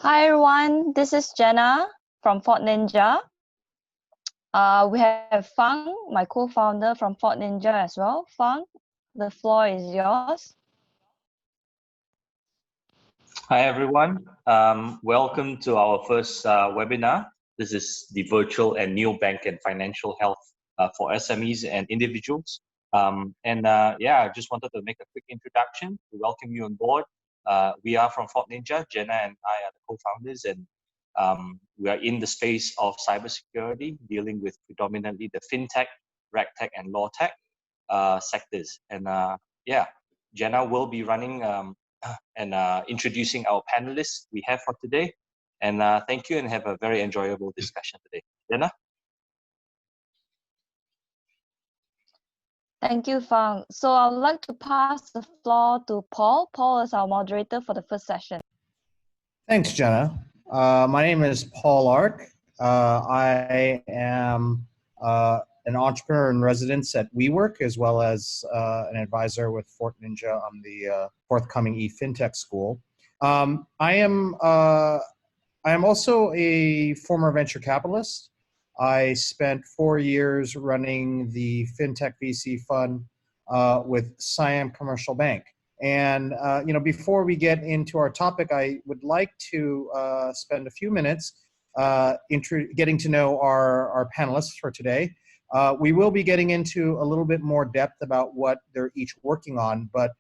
Hi everyone, this is Jenna from Fort Ninja. We have Fang, my co-founder from Fort Ninja as well. Fang, the floor is yours. Hi everyone, welcome to our first webinar. This is the virtual and neobank and financial health for SMEs and individuals. I just wanted to make a quick introduction to welcome you on board. We are from Fort Ninja. Jenna and I are the co-founders, and we are in the space of cybersecurity, dealing with predominantly the fintech, regtech, and lawtech sectors. And Jenna will be running and introducing our panelists we have for today. And thank you, and have a very enjoyable discussion today. Jenna? Thank you, Fang. So I would like to pass the floor to Paul. Paul is our moderator for the first session. Thanks, Jenna. My name is Paul Ark. I am an entrepreneur in residence at WeWork, as well as an advisor with Fort Ninja on the forthcoming eFintech school. I am also a former venture capitalist. I spent 4 years running the fintech VC fund with Siam Commercial Bank. And before we get into our topic, I would like to spend a few minutes getting to know our panelists for today. We will be getting into a little bit more depth about what they're each working on, but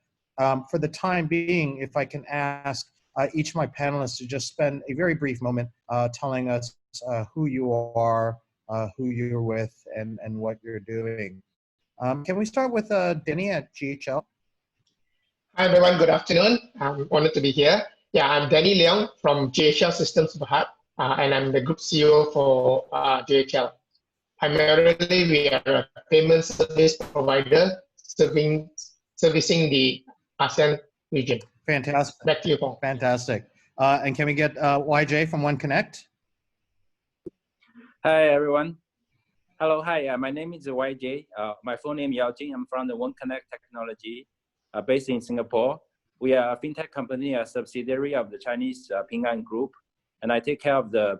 for the time being, if I can ask each of my panelists to just spend a very brief moment telling us who you are, who you're with, and what you're doing. Can we start with Denny at GHL? Hi everyone, good afternoon. I'm honored to be here. Yeah, I'm Danny Leong from GHL Systems Berhad, and I'm the Group CEO for GHL. Primarily, we are a payment service provider servicing the ASEAN region. Fantastic. Back to you, Paul. Fantastic. And can we get YJ from OneConnect? Hi everyone. Hello, hi. My name is YJ. My full name is Yao Jing. I'm from the OneConnect Technology, based in Singapore. We are a fintech company, a subsidiary of the Chinese PingAn group, and I take care of the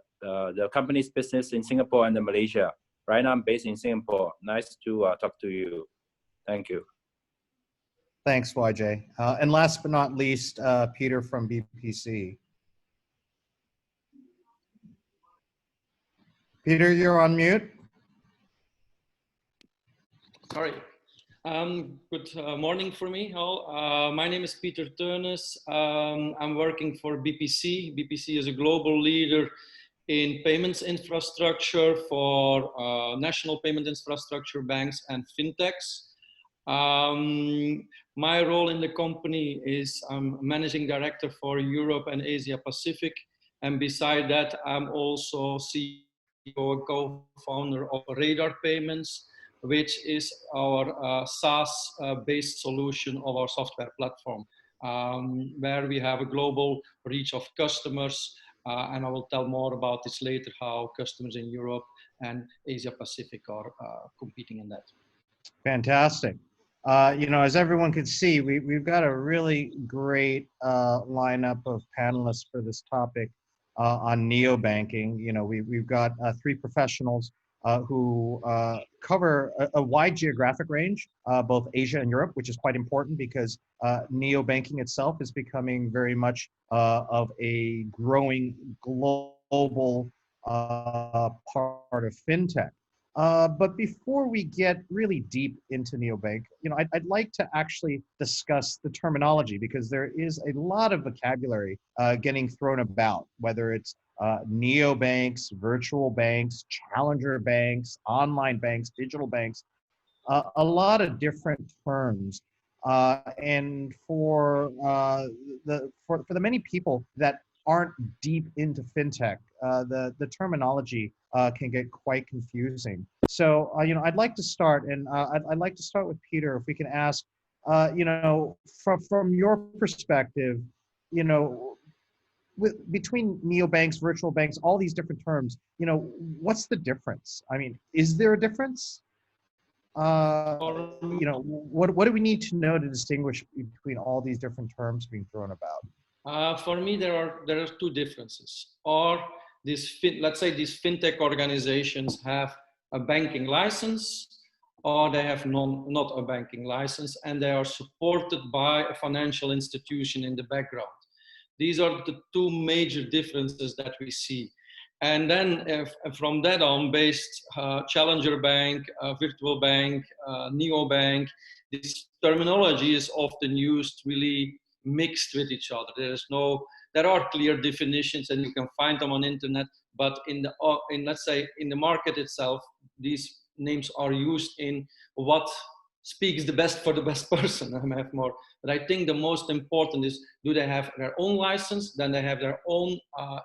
company's business in Singapore and Malaysia. Right now, I'm based in Singapore. Nice to talk to you. Thank you. Thanks, YJ. And last but not least, Peter from BPC. Peter, you're on mute. Sorry. Good morning for me all. My name is Peter Theunis. I'm working for BPC. BPC is a global leader in payments infrastructure for national payment infrastructure banks and fintechs. My role in the company is I'm managing director for Europe and Asia Pacific. And beside that, I'm also CEO and co-founder of Radar Payments, which is our SaaS-based solution of our software platform, where we have a global reach of customers. And I will tell more about this later, how customers in Europe and Asia Pacific are competing in that. Fantastic. As everyone could see, we've got a really great lineup of panelists for this topic on neobanking. We've got 3 professionals who cover a wide geographic range, both Asia and Europe, which is quite important because neobanking itself is becoming very much of a growing global part of fintech. But before we get really deep into neobank, I'd like to actually discuss the terminology, because there is a lot of vocabulary getting thrown about, whether it's neobanks, virtual banks, challenger banks, online banks, digital banks, a lot of different terms. And for the many people that aren't deep into fintech, the terminology can get quite confusing. So, I'd like to start, and I'd like to start with Peter. If we can ask, from your perspective, between neobanks, virtual banks, all these different terms, what's the difference? I mean, is there a difference? What do we need to know to distinguish between all these different terms being thrown about? For me, there are two differences. Or let's say these fintech organizations have a banking license, or they have not a banking license, and they are supported by a financial institution in the background. These are the two major differences that we see. And then from that on, based challenger bank, virtual bank, neobank, this terminology is often used really mixed with each other. There are clear definitions and you can find them on internet, but let's say in the market itself, these names are used in what speaks the best for the best person. I have more, but I think the most important is, do they have their own license? Then they have their own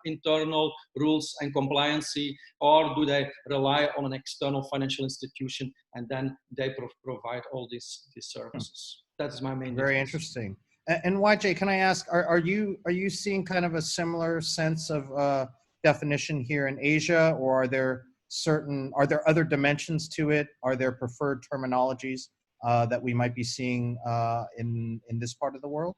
internal rules and compliancy, or do they rely on an external financial institution and then they provide all these services? That's my main. Very interesting. And YJ, can I ask, are you seeing kind of a similar sense of definition here in Asia, or are there other dimensions to it? Are there preferred terminologies that we might be seeing in this part of the world?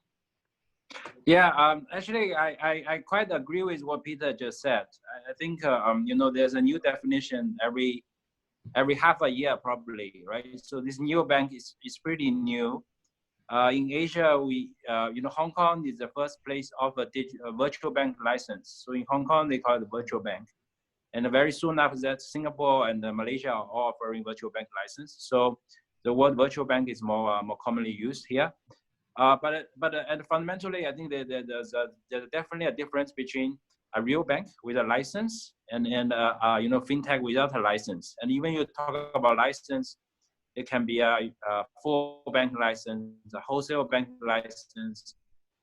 Yeah, actually, I quite agree with what Peter just said. I think you know, there's a new definition every half a year probably, right? So this neobank is pretty new. In Asia, you know, Hong Kong is the first place of a virtual bank license. So in Hong Kong, they call it virtual bank. And very soon after that, Singapore and Malaysia are all offering virtual bank license. So the word virtual bank is more commonly used here. But fundamentally, I think there's definitely a difference between a real bank with a license and you know, fintech without a license. And even you talk about license, it can be a full bank license, a wholesale bank license,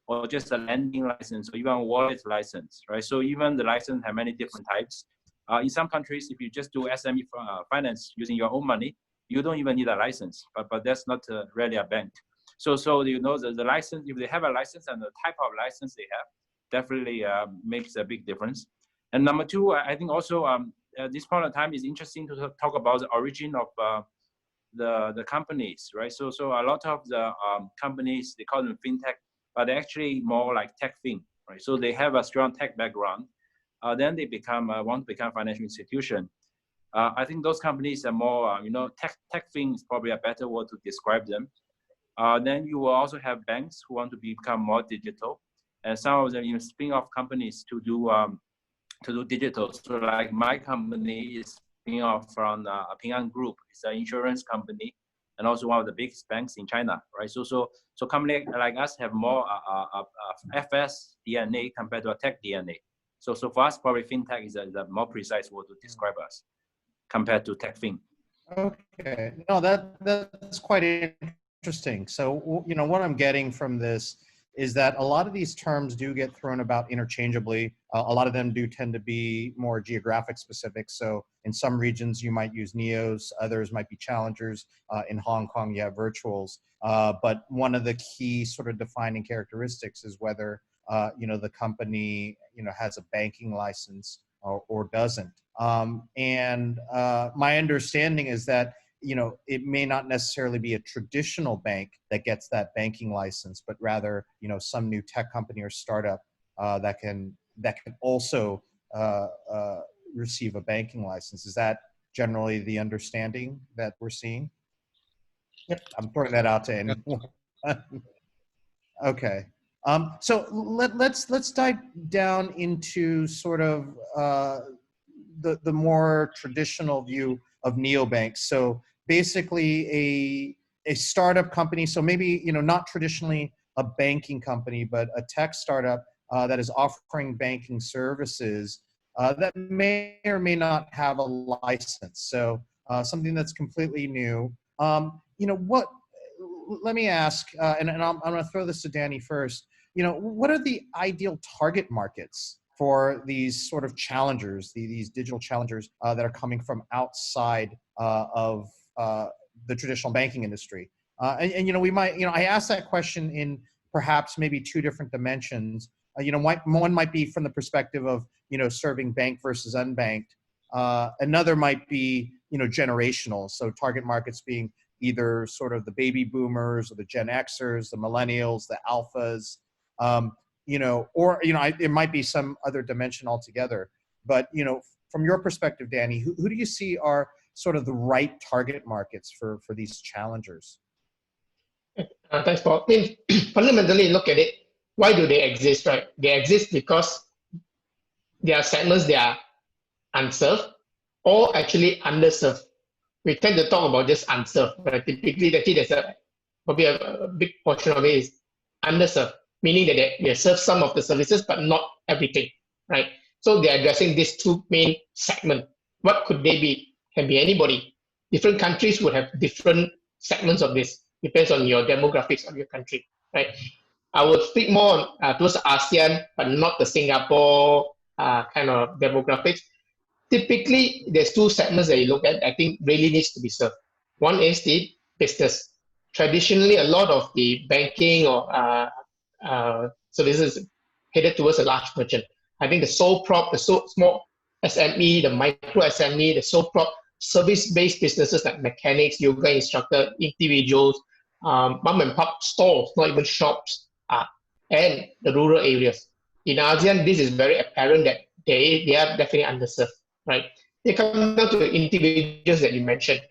or just a lending license, or even a wallet license, right? So even the license have many different types. In some countries, if you just do SME finance using your own money, you don't even need a license, but that's not really a bank. So you know, the license, if they have a license and the type of license they have, definitely makes a big difference. And number two, I think also at this point of time is interesting to talk about the origin of the companies, right? So a lot of the companies, they call them fintech, but they're actually more like tech fin, right? So they have a strong tech background. Then they want to become financial institution. I think those companies are more, you know, tech fin is probably a better word to describe them. Then you will also have banks who want to become more digital, and some of them, you know, spin off companies to do digital. So like my company is spin off from a PingAn group. It's an insurance company and also one of the biggest banks in China, right? So company like us have more FS DNA compared to a tech DNA. So for us, probably fintech is a more precise word to describe us compared to tech fin. Okay, no, that's quite interesting. So, you know, what I'm getting from this is that a lot of these terms do get thrown about interchangeably. A lot of them do tend to be more geographic specific. So in some regions you might use neos, others might be challengers. In Hong Kong you have virtuals. But one of the key sort of defining characteristics is whether you know, the company, you know, has a banking license or doesn't. And my understanding is that, you know, it may not necessarily be a traditional bank that gets that banking license, but rather, you know, some new tech company or startup that can also receive a banking license. Is that generally the understanding that we're seeing? Yep. I'm throwing that out to anyone. Okay. So let's dive down into sort of the more traditional view of neobanks. So basically a startup company, so maybe, you know, not traditionally a banking company, but a tech startup that is offering banking services that may or may not have a license. So something that's completely new. You know, let me ask, and I'm going to throw this to Danny first. You know, what are the ideal target markets for these sort of challengers, these digital challengers that are coming from outside of the traditional banking industry? And you know, we might, you know, I asked that question in perhaps maybe two different dimensions. You know, one might be from the perspective of, you know, serving bank versus unbanked. Another might be, you know, generational. So target markets being either sort of the baby boomers or the Gen Xers, the millennials, the alphas. or, it might be some other dimension altogether. But, from your perspective, Danny, who do you see are sort of the right target markets for these challengers? Thanks, Paul. I mean, fundamentally, look at it. Why do they exist, right? They exist because there are segments that are unserved or actually underserved. We tend to talk about just unserved, but typically, there's probably a big portion of it is underserved, meaning that they serve some of the services, but not everything, right? So they're addressing these two main segments. What could they be? Can be anybody. Different countries would have different segments of this. Depends on your demographics of your country, right? I would speak more towards ASEAN, but not the Singapore kind of demographics. Typically, there's two segments that you look at, I think really needs to be served. One is the business. Traditionally, a lot of the banking or services headed towards a large merchant. I think the sole prop, the small SME, the micro SME, the sole prop, service-based businesses like mechanics, yoga instructor, individuals, mom and pop stores, not even shops, and the rural areas. In ASEAN, this is very apparent that they are definitely underserved, right? They come down to the individuals that you mentioned.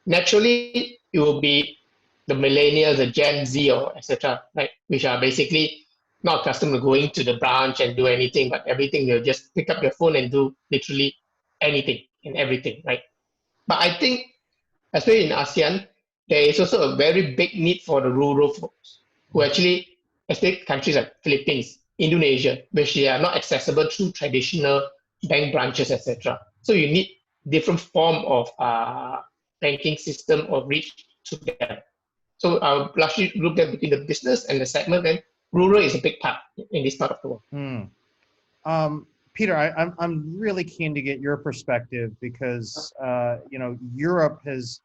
Naturally, it will be the millennials, the Gen Z, or etc., right? Which are basically not accustomed to going to the branch and do anything, but everything they'll just pick up their phone and do literally anything and everything, right? But I think, especially in ASEAN, there is also a very big need for the rural folks who actually, especially countries like Philippines, Indonesia, which they are not accessible through traditional bank branches, etc. So you need different form of banking system or reach to them. So I'll largely group them between the business and the segment, and rural is a big part in this part of the world. Peter, I'm really keen to get your perspective because Europe has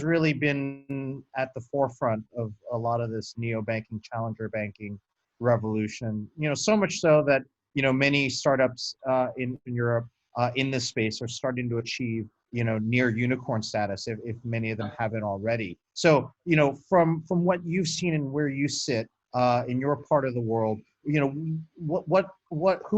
really been at the forefront of a lot of this neo-banking, challenger banking revolution. So much so that many startups in Europe in this space are starting to achieve near unicorn status, if many of them haven't already. So from what you've seen and where you sit in your part of the world, who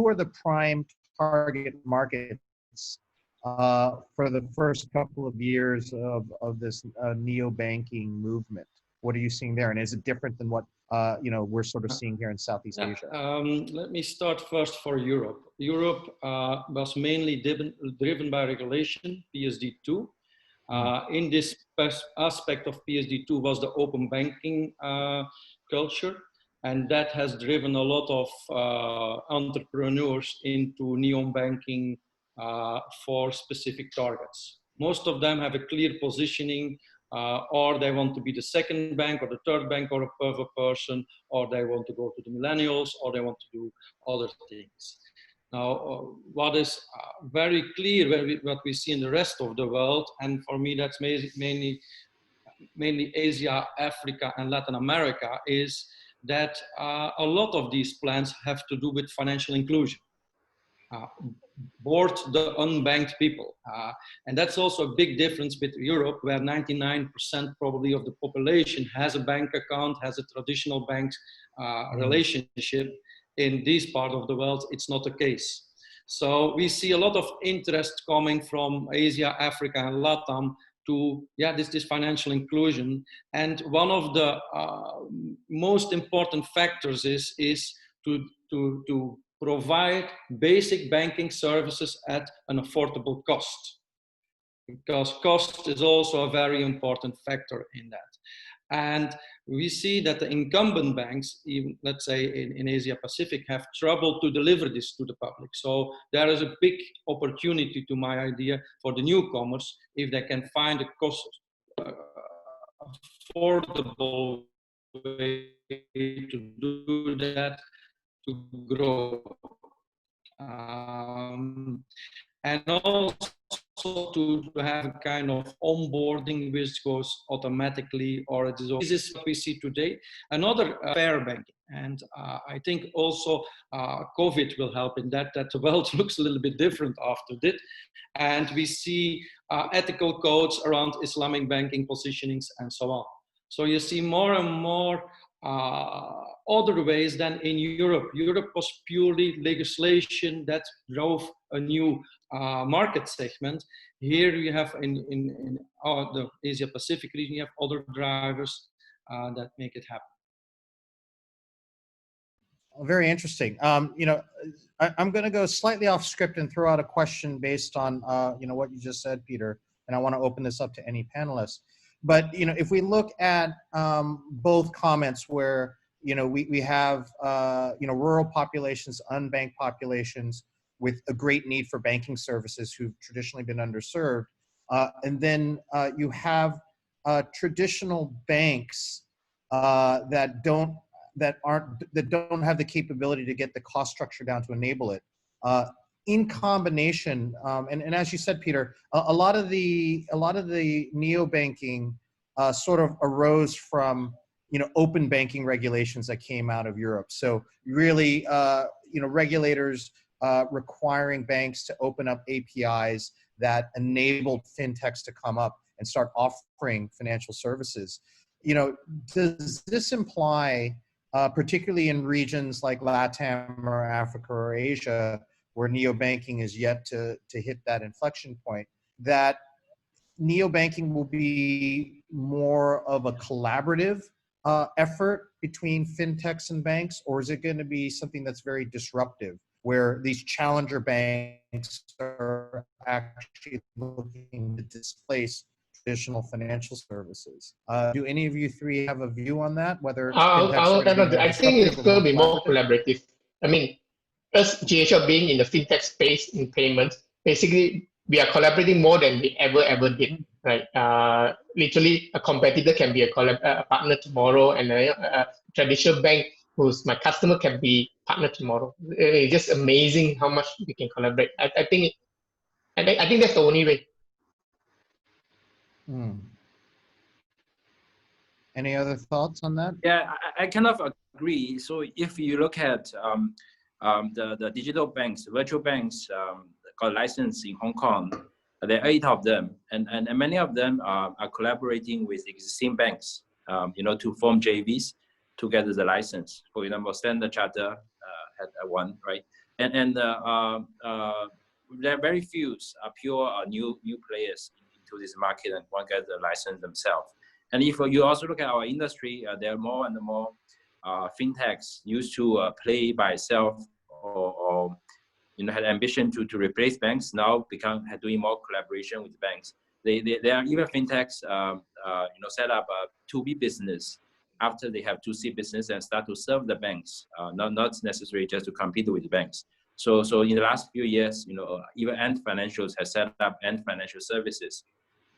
are the prime target markets for the first couple of years of this neo-banking movement? What are you seeing there, and is it different than what we're sort of seeing here in Southeast Asia? Let me start first for Europe. Europe was mainly driven by regulation, PSD2. In this aspect of PSD2 was the open banking culture, and that has driven a lot of entrepreneurs into neo-banking for specific targets. Most of them have a clear positioning, or they want to be the second bank or the third bank or a further person, or they want to go to the millennials, or they want to do other things. Now, what is very clear, what we see in the rest of the world, and for me that's mainly Asia, Africa, and Latin America, is that a lot of these plans have to do with financial inclusion. Board the unbanked people. And that's also a big difference with Europe, where 99% probably of the population has a bank account, has a traditional bank relationship. In this part of the world, it's not the case. So we see a lot of interest coming from Asia, Africa, and Latam to, this financial inclusion. And one of the most important factors is to provide basic banking services at an affordable cost, because cost is also a very important factor in that. And we see that the incumbent banks, even let's say in Asia Pacific, have trouble to deliver this to the public. So there is a big opportunity, to my idea, for the newcomers, if they can find a cost affordable way to do that, to grow. And also to have a kind of onboarding which goes automatically, or it is. This is what we see today. Another fair banking, and I think also COVID will help in that the world looks a little bit different after that, and we see ethical codes around Islamic banking positionings and so on. So you see more and more other ways than in Europe. Europe was purely legislation that drove a new market segment. Here you have in the Asia Pacific region, you have other drivers that make it happen. Very interesting. I'm going to go slightly off script and throw out a question based on what you just said, Peter, and I want to open this up to any panelists. But if we look at both comments where we have rural populations, unbanked populations with a great need for banking services who've traditionally been underserved, and then you have traditional banks that don't have the capability to get the cost structure down to enable it. In combination, and as you said, Peter, a lot of the neobanking sort of arose from open banking regulations that came out of Europe. So really, regulators requiring banks to open up APIs that enabled fintechs to come up and start offering financial services. Does this imply, particularly in regions like LATAM or Africa or Asia, where neobanking is yet to hit that inflection point, that neobanking will be more of a collaborative effort between fintechs and banks, or is it going to be something that's very disruptive, where these challenger banks are actually looking to displace traditional financial services? Do any of you three have a view on that? Whether I think it's going to be more collaborative. I mean, us GHL being in the fintech space in payments, basically we are collaborating more than we ever did. Right? Literally, a competitor can be a partner tomorrow, and a traditional bank who's my customer can be partner tomorrow. It's just amazing how much we can collaborate. I think that's the only way. Any other thoughts on that? Yeah, I kind of agree. So if you look at the digital banks, virtual banks got licensed in Hong Kong, there are 8 of them, and many of them are collaborating with existing banks, to form JVs to get the license. For example, Standard Chartered had one, right? And there are very few pure new players into this market and want to get the license themselves. And if you also look at our industry, there are more and more fintechs used to play by itself or had ambition to replace banks, now doing more collaboration with banks. There are even fintechs set up a 2B business after they have 2C business and start to serve the banks, not necessarily just to compete with banks. So in the last few years, even Ant Financials has set up Ant Financial Services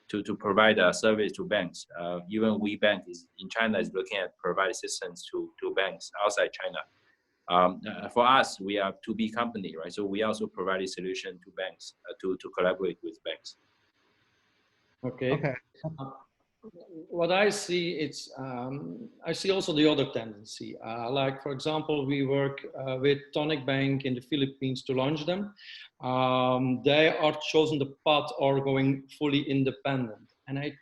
to provide a service to banks. Even WeBank in China is looking at provide assistance to banks outside China. For us, we are a 2B company, right? So we also provide a solution to banks to collaborate with banks. Okay. What I see, I see also the other tendency. Like, for example, we work with Tonic Bank in the Philippines to launch them. They are chosen the path or going fully independent. And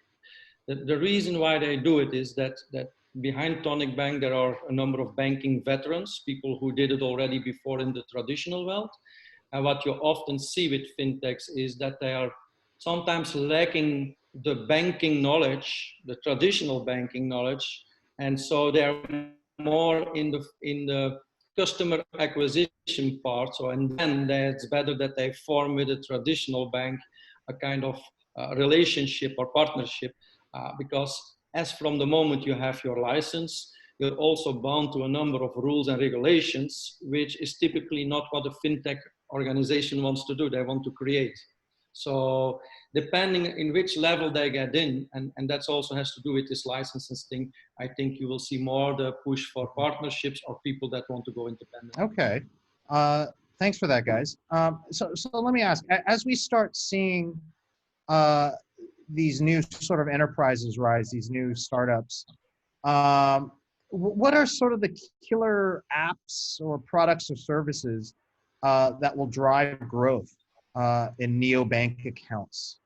the reason why they do it is that behind Tonic Bank, there are a number of banking veterans, people who did it already before in the traditional world. And what you often see with fintechs is that they are sometimes lacking the banking knowledge, the traditional banking knowledge. And so they're more in the customer acquisition part. So, and then it's better that they form with a traditional bank a kind of relationship or partnership, because as from the moment you have your license, you're also bound to a number of rules and regulations, which is typically not what a fintech organization wants to do. They want to create. So depending in which level they get in, and that's also has to do with this licenses thing, I think you will see more the push for partnerships or people that want to go independent. Okay. Thanks for that, guys. So let me ask, as we start seeing these new sort of enterprises rise, these new startups, what are sort of the killer apps or products or services that will drive growth in neobank accounts?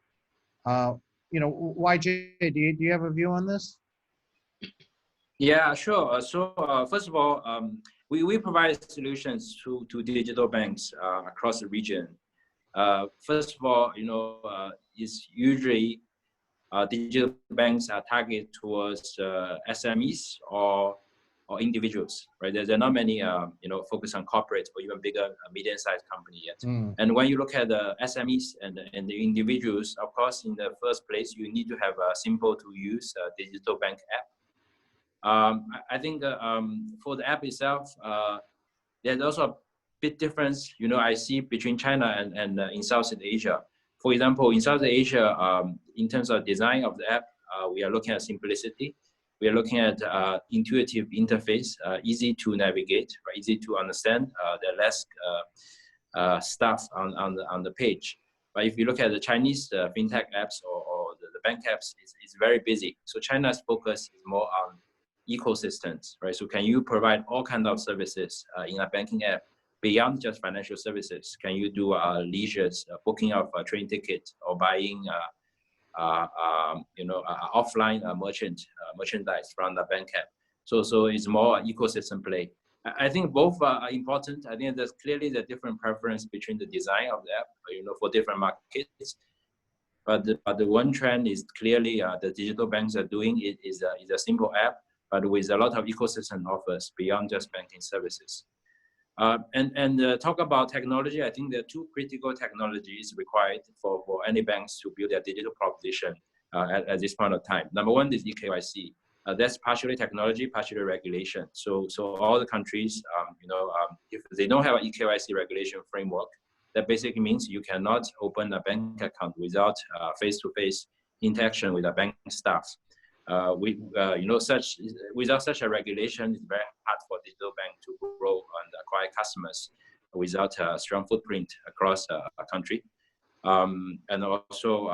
YJ, do you have a view on this? Yeah, sure. First of all, we provide solutions to digital banks across the region. First of all, it's usually digital banks are targeted towards SMEs or individuals, right? There are not many, focus on corporate or even bigger medium-sized company yet. And when you look at the SMEs and the individuals, of course, in the first place, you need to have a simple to use digital bank app. I think for the app itself, there's also a bit difference, I see between China and in Southeast Asia. For example, in South Asia, in terms of design of the app, we are looking at simplicity. We are looking at intuitive interface, easy to navigate, right, easy to understand. There are less stuff on the page. But if you look at the Chinese fintech apps or the bank apps, it's very busy. So China's focus is more on ecosystems, right? So can you provide all kinds of services in a banking app beyond just financial services? Can you do leisures, booking of a train ticket, or buying offline merchandise from the bank app? So it's more ecosystem play. I think both are important. I think there's clearly the different preference between the design of the app, for different markets. But the one trend is clearly the digital banks are doing it is a simple app, but with a lot of ecosystem offers beyond just banking services. And talk about technology, I think there are two critical technologies required for any banks to build their digital proposition at this point of time. Number one is eKYC. That's partially technology, partially regulation. So all the countries, if they don't have an eKYC regulation framework, that basically means you cannot open a bank account without face-to-face interaction with the bank staff. Without such a regulation, it's very hard for digital bank to grow and acquire customers without a strong footprint across a country. And also,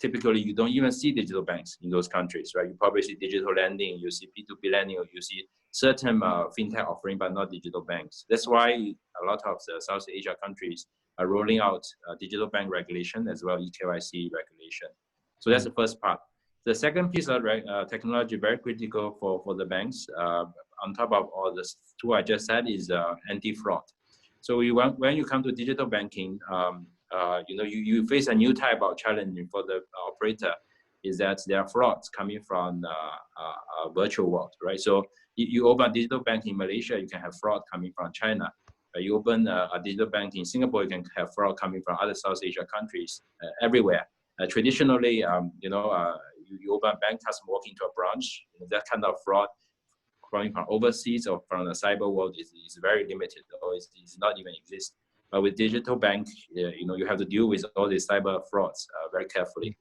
typically you don't even see digital banks in those countries, right? You probably see digital lending, you see P2P lending, or you see certain fintech offering, but not digital banks. That's why a lot of the South Asia countries are rolling out digital bank regulation as well, eKYC regulation. So that's the first part. The second piece of technology, very critical for the banks, on top of all the two I just said, is anti-fraud. So when you come to digital banking, you face a new type of challenge for the operator, is that there are frauds coming from a virtual world, right? So you open a digital bank in Malaysia, you can have fraud coming from China. You open a digital bank in Singapore, you can have fraud coming from other South Asia countries, everywhere. Traditionally, you open a bank, customer walk into a branch, that kind of fraud coming from overseas or from the cyber world is very limited, or is not even exist. But with digital bank, you have to deal with all these cyber frauds very carefully.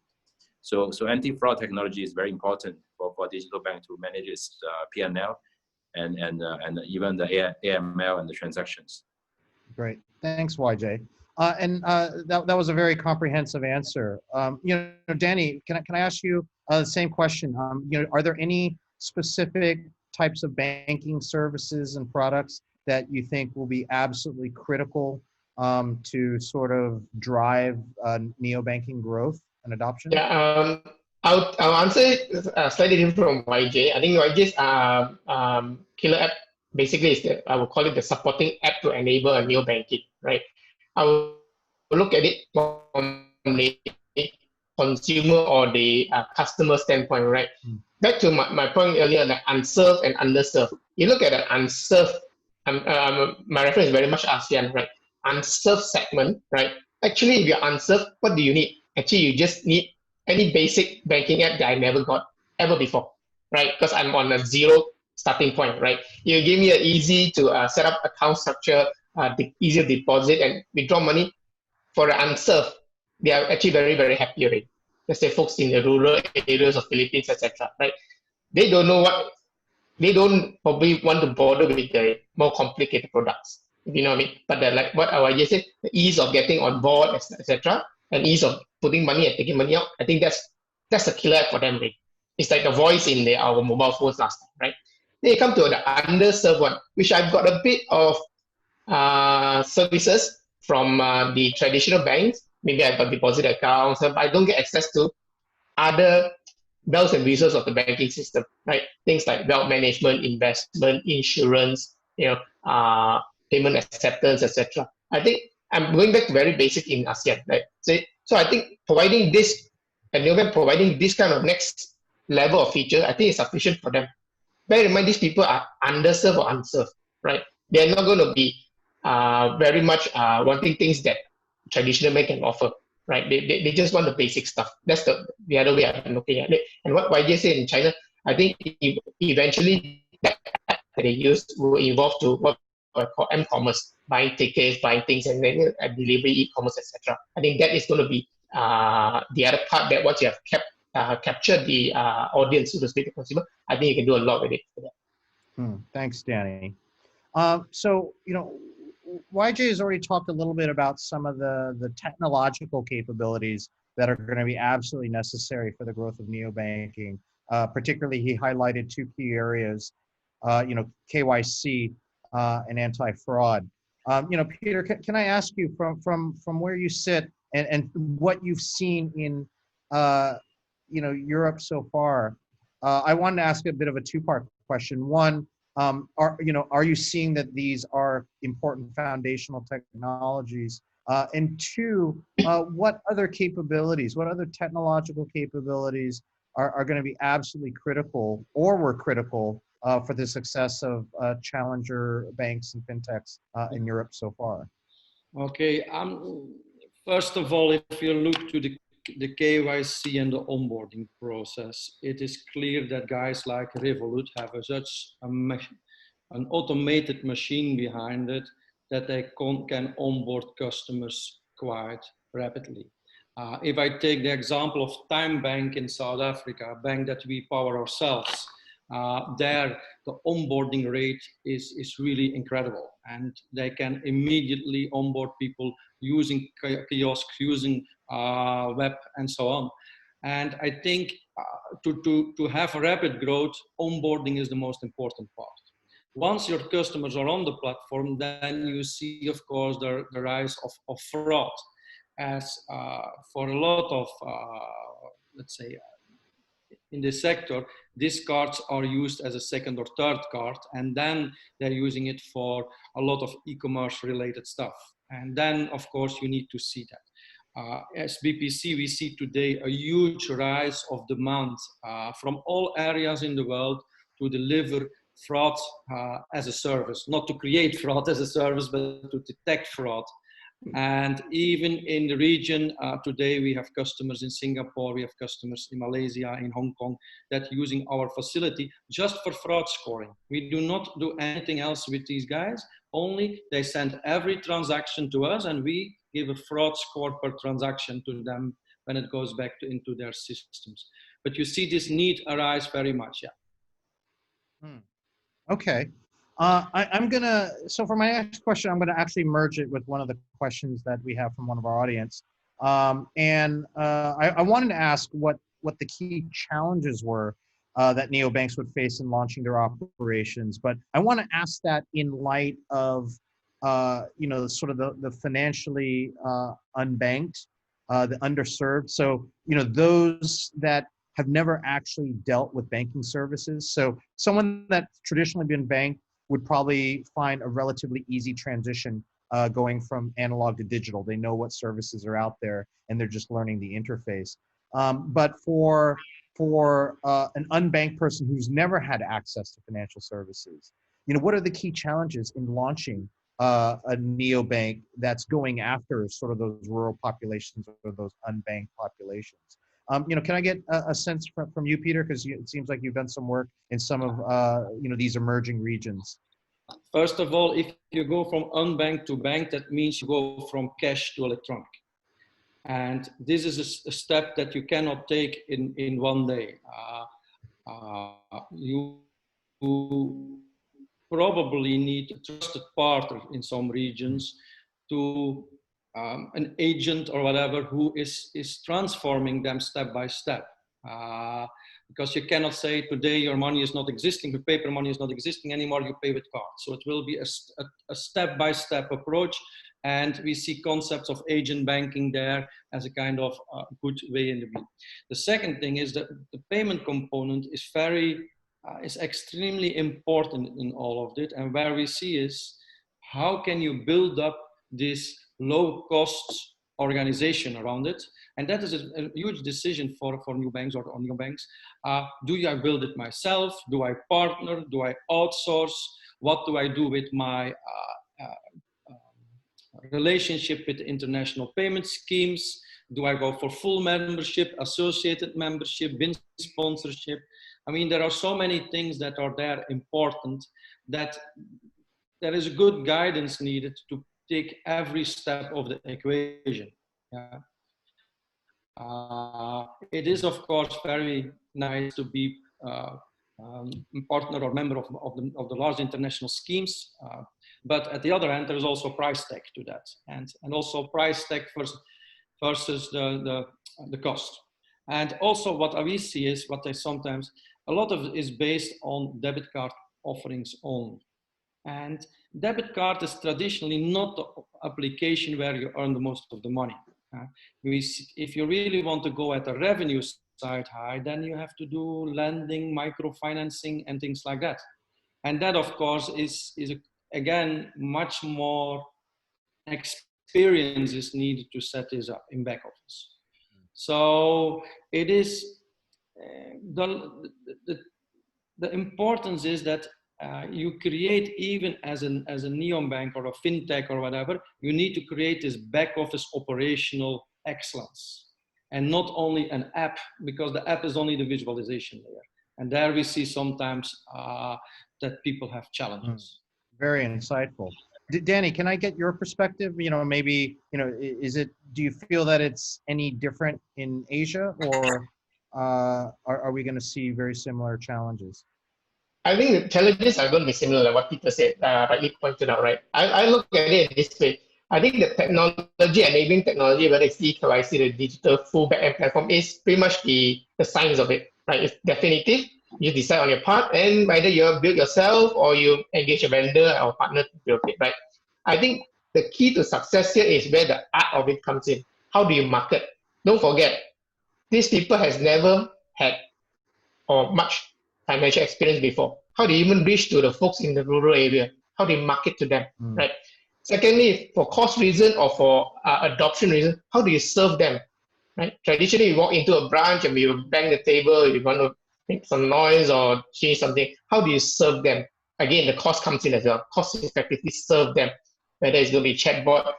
So anti-fraud technology is very important for digital bank to manage its P&L and even the AML and the transactions. Great, thanks, YJ. That was a very comprehensive answer. Danny, can I ask you the same question? Are there any specific types of banking services and products that you think will be absolutely critical to sort of drive neobanking growth and adoption? Yeah, I'll answer it slightly different from YJ. I think YJ's killer app basically is I would call it the supporting app to enable a neobanking, right? I will look at it from the consumer or the customer standpoint, right? Back to my point earlier, like unserved and underserved. You look at the unserved, my reference is very much ASEAN, right? Unserved segment, right? Actually, if you're unserved, what do you need? Actually, you just need any basic banking app that I never got ever before, right? Because I'm on a zero starting point, right? You give me an easy to set up account structure, easier deposit and withdraw money. For the unserved, they are actually very, very happy already. Let's say folks in the rural areas of Philippines, etc., right? They don't know they don't probably want to bother with the more complicated products, if you know what I mean. But like what I just said, the ease of getting on board, etc., and ease of putting money and taking money out, I think that's a killer app for them, right? It's like the voice in our mobile phones last time, right? Then you come to the underserved one, which I've got a bit of services from the traditional banks. Maybe I've got deposit accounts, but I don't get access to other bells and whistles of the banking system, right? Things like wealth management, investment, insurance, payment acceptance, etc. I think I'm going back to very basic in ASEAN, right? So I think providing this, and neobank providing this kind of next level of feature, I think is sufficient for them. Bear in mind, these people are underserved or unserved, right? They're not going to be very much wanting things that traditional bank can offer, right? They just want the basic stuff. That's the other way I'm looking at it. And what YJ said in China, I think eventually that they use will evolve to what I call m-commerce, buying tickets, buying things, and then delivery, e-commerce, etc. I think that is going to be the other part, that once you have captured the audience, so to speak, the consumer, I think you can do a lot with it. Thanks, Danny. So, YJ has already talked a little bit about some of the technological capabilities that are going to be absolutely necessary for the growth of neobanking. Particularly, he highlighted two key areas, KYC and anti-fraud. Peter, can I ask you from where you sit and what you've seen in Europe so far? I wanted to ask a bit of a two-part question. One, are you seeing that these are important foundational technologies? And two, what other capabilities, what other technological capabilities are going to be absolutely critical or were critical for the success of challenger banks and fintechs in Europe so far? Okay, first of all, if you look to the KYC and the onboarding process, it is clear that guys like Revolut have such an automated machine behind it that they can onboard customers quite rapidly. If I take the example of Time Bank in South Africa, a bank that we power ourselves, there the onboarding rate is really incredible, and they can immediately onboard people using kiosks, using web, and so on. And I think to have rapid growth, onboarding is the most important part. Once your customers are on the platform, then you see, of course, the rise of fraud, as for a lot of, let's say, in this sector, these cards are used as a second or third card, and then they're using it for a lot of e-commerce related stuff. And then, of course, you need to see that. As BPC, we see today a huge rise of demand from all areas in the world to deliver fraud as a service, not to create fraud as a service, but to detect fraud. And even in the region, today we have customers in Singapore, we have customers in Malaysia, in Hong Kong, that using our facility just for fraud scoring. We do not do anything else with these guys, only they send every transaction to us and we give a fraud score per transaction to them when it goes back into their systems. But you see this need arise very much, yeah. Okay. So for my next question, I'm gonna actually merge it with one of the questions that we have from one of our audience. I wanted to ask what the key challenges were that neobanks would face in launching their operations. But I want to ask that in light of, sort of the financially unbanked, the underserved. So, those that have never actually dealt with banking services. So someone that's traditionally been banked would probably find a relatively easy transition going from analog to digital. They know what services are out there and they're just learning the interface. But for an unbanked person who's never had access to financial services, what are the key challenges in launching a neobank that's going after sort of those rural populations or those unbanked populations? Can I get a sense from you, Peter? Because it seems like you've done some work in some of these emerging regions. First of all, if you go from unbanked to banked, that means you go from cash to electronic. And this is a step that you cannot take in one day. You probably need a trusted partner in some regions to an agent or whatever who is transforming them step by step. because you cannot say today your money is not existing, the paper money is not existing anymore, you pay with cards. So it will be a step-by-step approach. And we see concepts of agent banking there as a kind of good way in the beginning. The second thing is that the payment component is is extremely important in all of it. And where we see is how can you build up this low-cost organization around it? And that is a huge decision for new banks or new banks. Do I build it myself? Do I partner? Do I outsource? What do I do with my relationship with international payment schemes? Do I go for full membership, associated membership, BIN sponsorship? I mean, there are so many things that are there important that there is good guidance needed to take every step of the equation. Yeah. It is, of course, very nice to be partner or member of the large international schemes. But at the other hand, there is also price tag to that, and also price tag versus the cost. And also what we see is what they sometimes, a lot of it is based on debit card offerings only. And debit card is traditionally not the application where you earn the most of the money. If you really want to go at the revenue side high, then you have to do lending, microfinancing, and things like that. And that, of course, is again, much more experience is needed to set this up in back office. So it is, the importance is that you create, even as a neobank or a fintech or whatever, you need to create this back office operational excellence. And not only an app, because the app is only the visualization layer. And there we see sometimes that people have challenges. Very insightful. Danny, can I get your perspective? You know, maybe, you know, do you feel that it's any different in Asia, or are we going to see very similar challenges? I think the challenges are going to be similar, like what Peter said, rightly pointed out, right? I look at it this way. I think the technology, enabling technology, whether it's KYC, the digital full back-end platform, is pretty much the science of it, right? It's definitive. You decide on your part, and either you build yourself or you engage a vendor or partner to build it, right? I think the key to success here is where the art of it comes in. How do you market? Don't forget, these people has never had or much financial experience before. How do you even reach to the folks in the rural area? How do you market to them, right? Secondly, for cost reason or for adoption reason, how do you serve them, right? Traditionally, you walk into a branch and you bang the table, you want to make some noise or change something. How do you serve them? Again, the cost comes in as well. Cost effectively serve them. Whether it's going to be chatbot,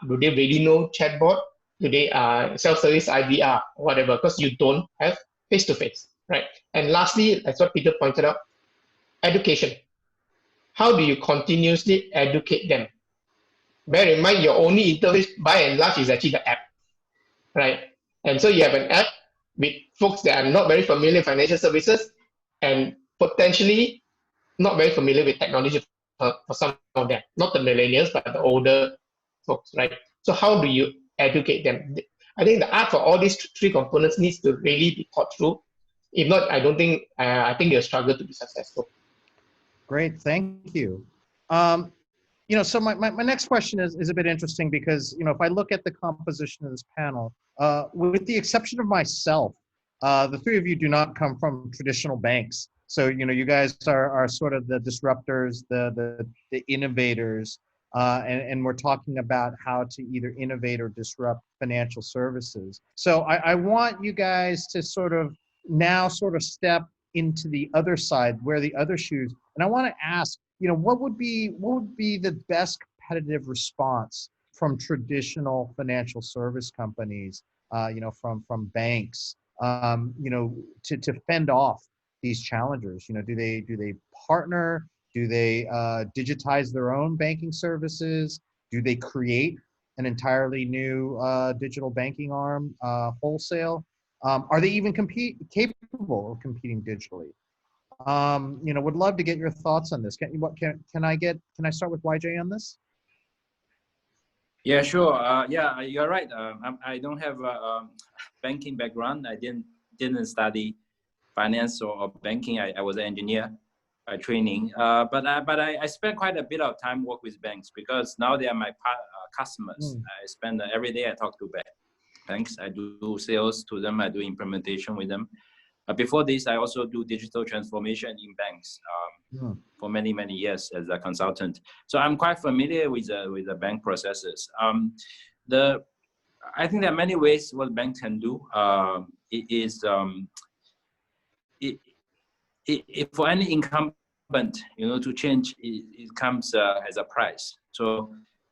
do they really know chatbot? Do they self-service IVR, or whatever? Because you don't have face-to-face, right? And lastly, as what Peter pointed out, education. How do you continuously educate them? Bear in mind, your only interface by and large is actually the app, right? And so you have an app with folks that are not very familiar with financial services and potentially not very familiar with technology for some of them, not the millennials, but the older folks, right? So how do you educate them? I think the art for all these three components needs to really be thought through. If not, I don't think, I think they'll struggle to be successful. Great, thank you. You know, so my next question is a bit interesting because, you know, if I look at the composition of this panel, with the exception of myself, the three of you do not come from traditional banks. So, you know, you guys are sort of the disruptors, the innovators, and we're talking about how to either innovate or disrupt financial services. So I want you guys to sort of step into the other side, wear the other shoes. And I want to ask, you know, what would be the best competitive response from traditional financial service companies, you know, from banks, you know, to fend off these challengers? You know, do they partner? Do they digitize their own banking services? Do they create an entirely new digital banking arm, wholesale? Are they even capable of competing digitally? You know, would love to get your thoughts on this. Can I start with YJ on this? Yeah, sure. Yeah, you're right. I don't have a banking background. I didn't study finance or banking. I was an engineer by training, but I spend quite a bit of time work with banks because now they are my customers. I spend every day I talk to banks. I do sales to them. I do implementation with them. Before this, I also do digital transformation in banks for many years as a consultant. So I'm quite familiar with the bank processes. I think there are many ways what banks can do. For any incumbent, to change, it comes as a price. So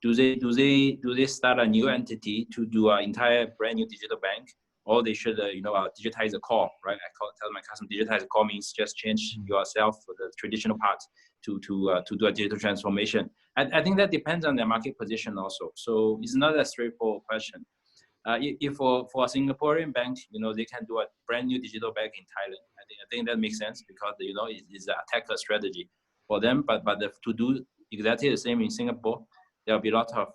do they start a new entity to do an entire brand new digital bank, or they should digitize the core, right? Tell my customer digitize the core means just change yourself for the traditional part to do a digital transformation. I think that depends on their market position also. So it's not a straightforward question. If for a Singaporean bank, they can do a brand new digital bank in Thailand. I think that makes sense because it's an attacker strategy for them. But to do exactly the same in Singapore, there will be a lot of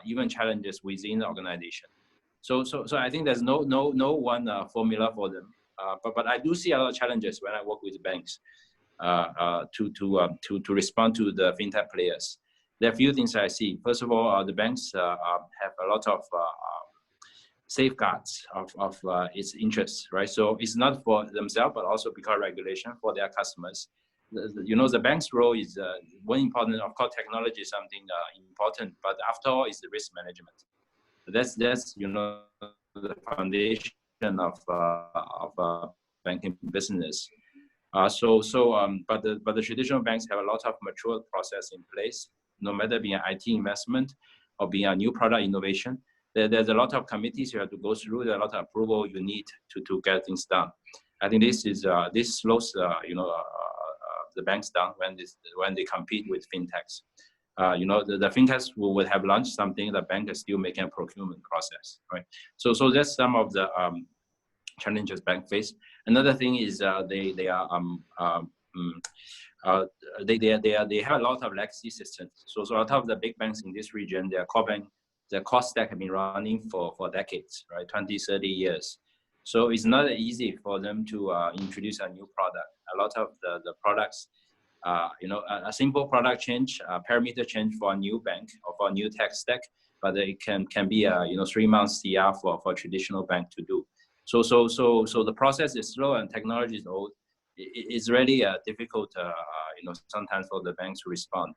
even challenges within the organization. So I think there's no one formula for them. But I do see a lot of challenges when I work with banks to respond to the fintech players. There are a few things I see. First of all, the banks have a lot of safeguards of its interests, right? So it's not for themselves, but also because regulation for their customers. The bank's role is one important. Of course, technology is something important, but after all, is the risk management. That's the foundation of banking business. But the traditional banks have a lot of mature process in place. No matter being an IT investment or being a new product innovation, there's a lot of committees you have to go through. There's a lot of approval you need to get things done. I think this slows the banks down when they compete with fintechs. The fintechs will have launched something. The bank is still making a procurement process, right? So that's some of the challenges bank face. Another thing is they have a lot of legacy systems. So a lot of the big banks in this region, their core stack have been running for decades, right? 20, 30 years. So it's not easy for them to introduce a new product. A lot of the products, a simple product change, parameter change for a new bank or for a new tech stack, but it can be a 3 months CR for a traditional bank to do. So the process is slow and technology is old. It's really difficult, sometimes for the banks to respond.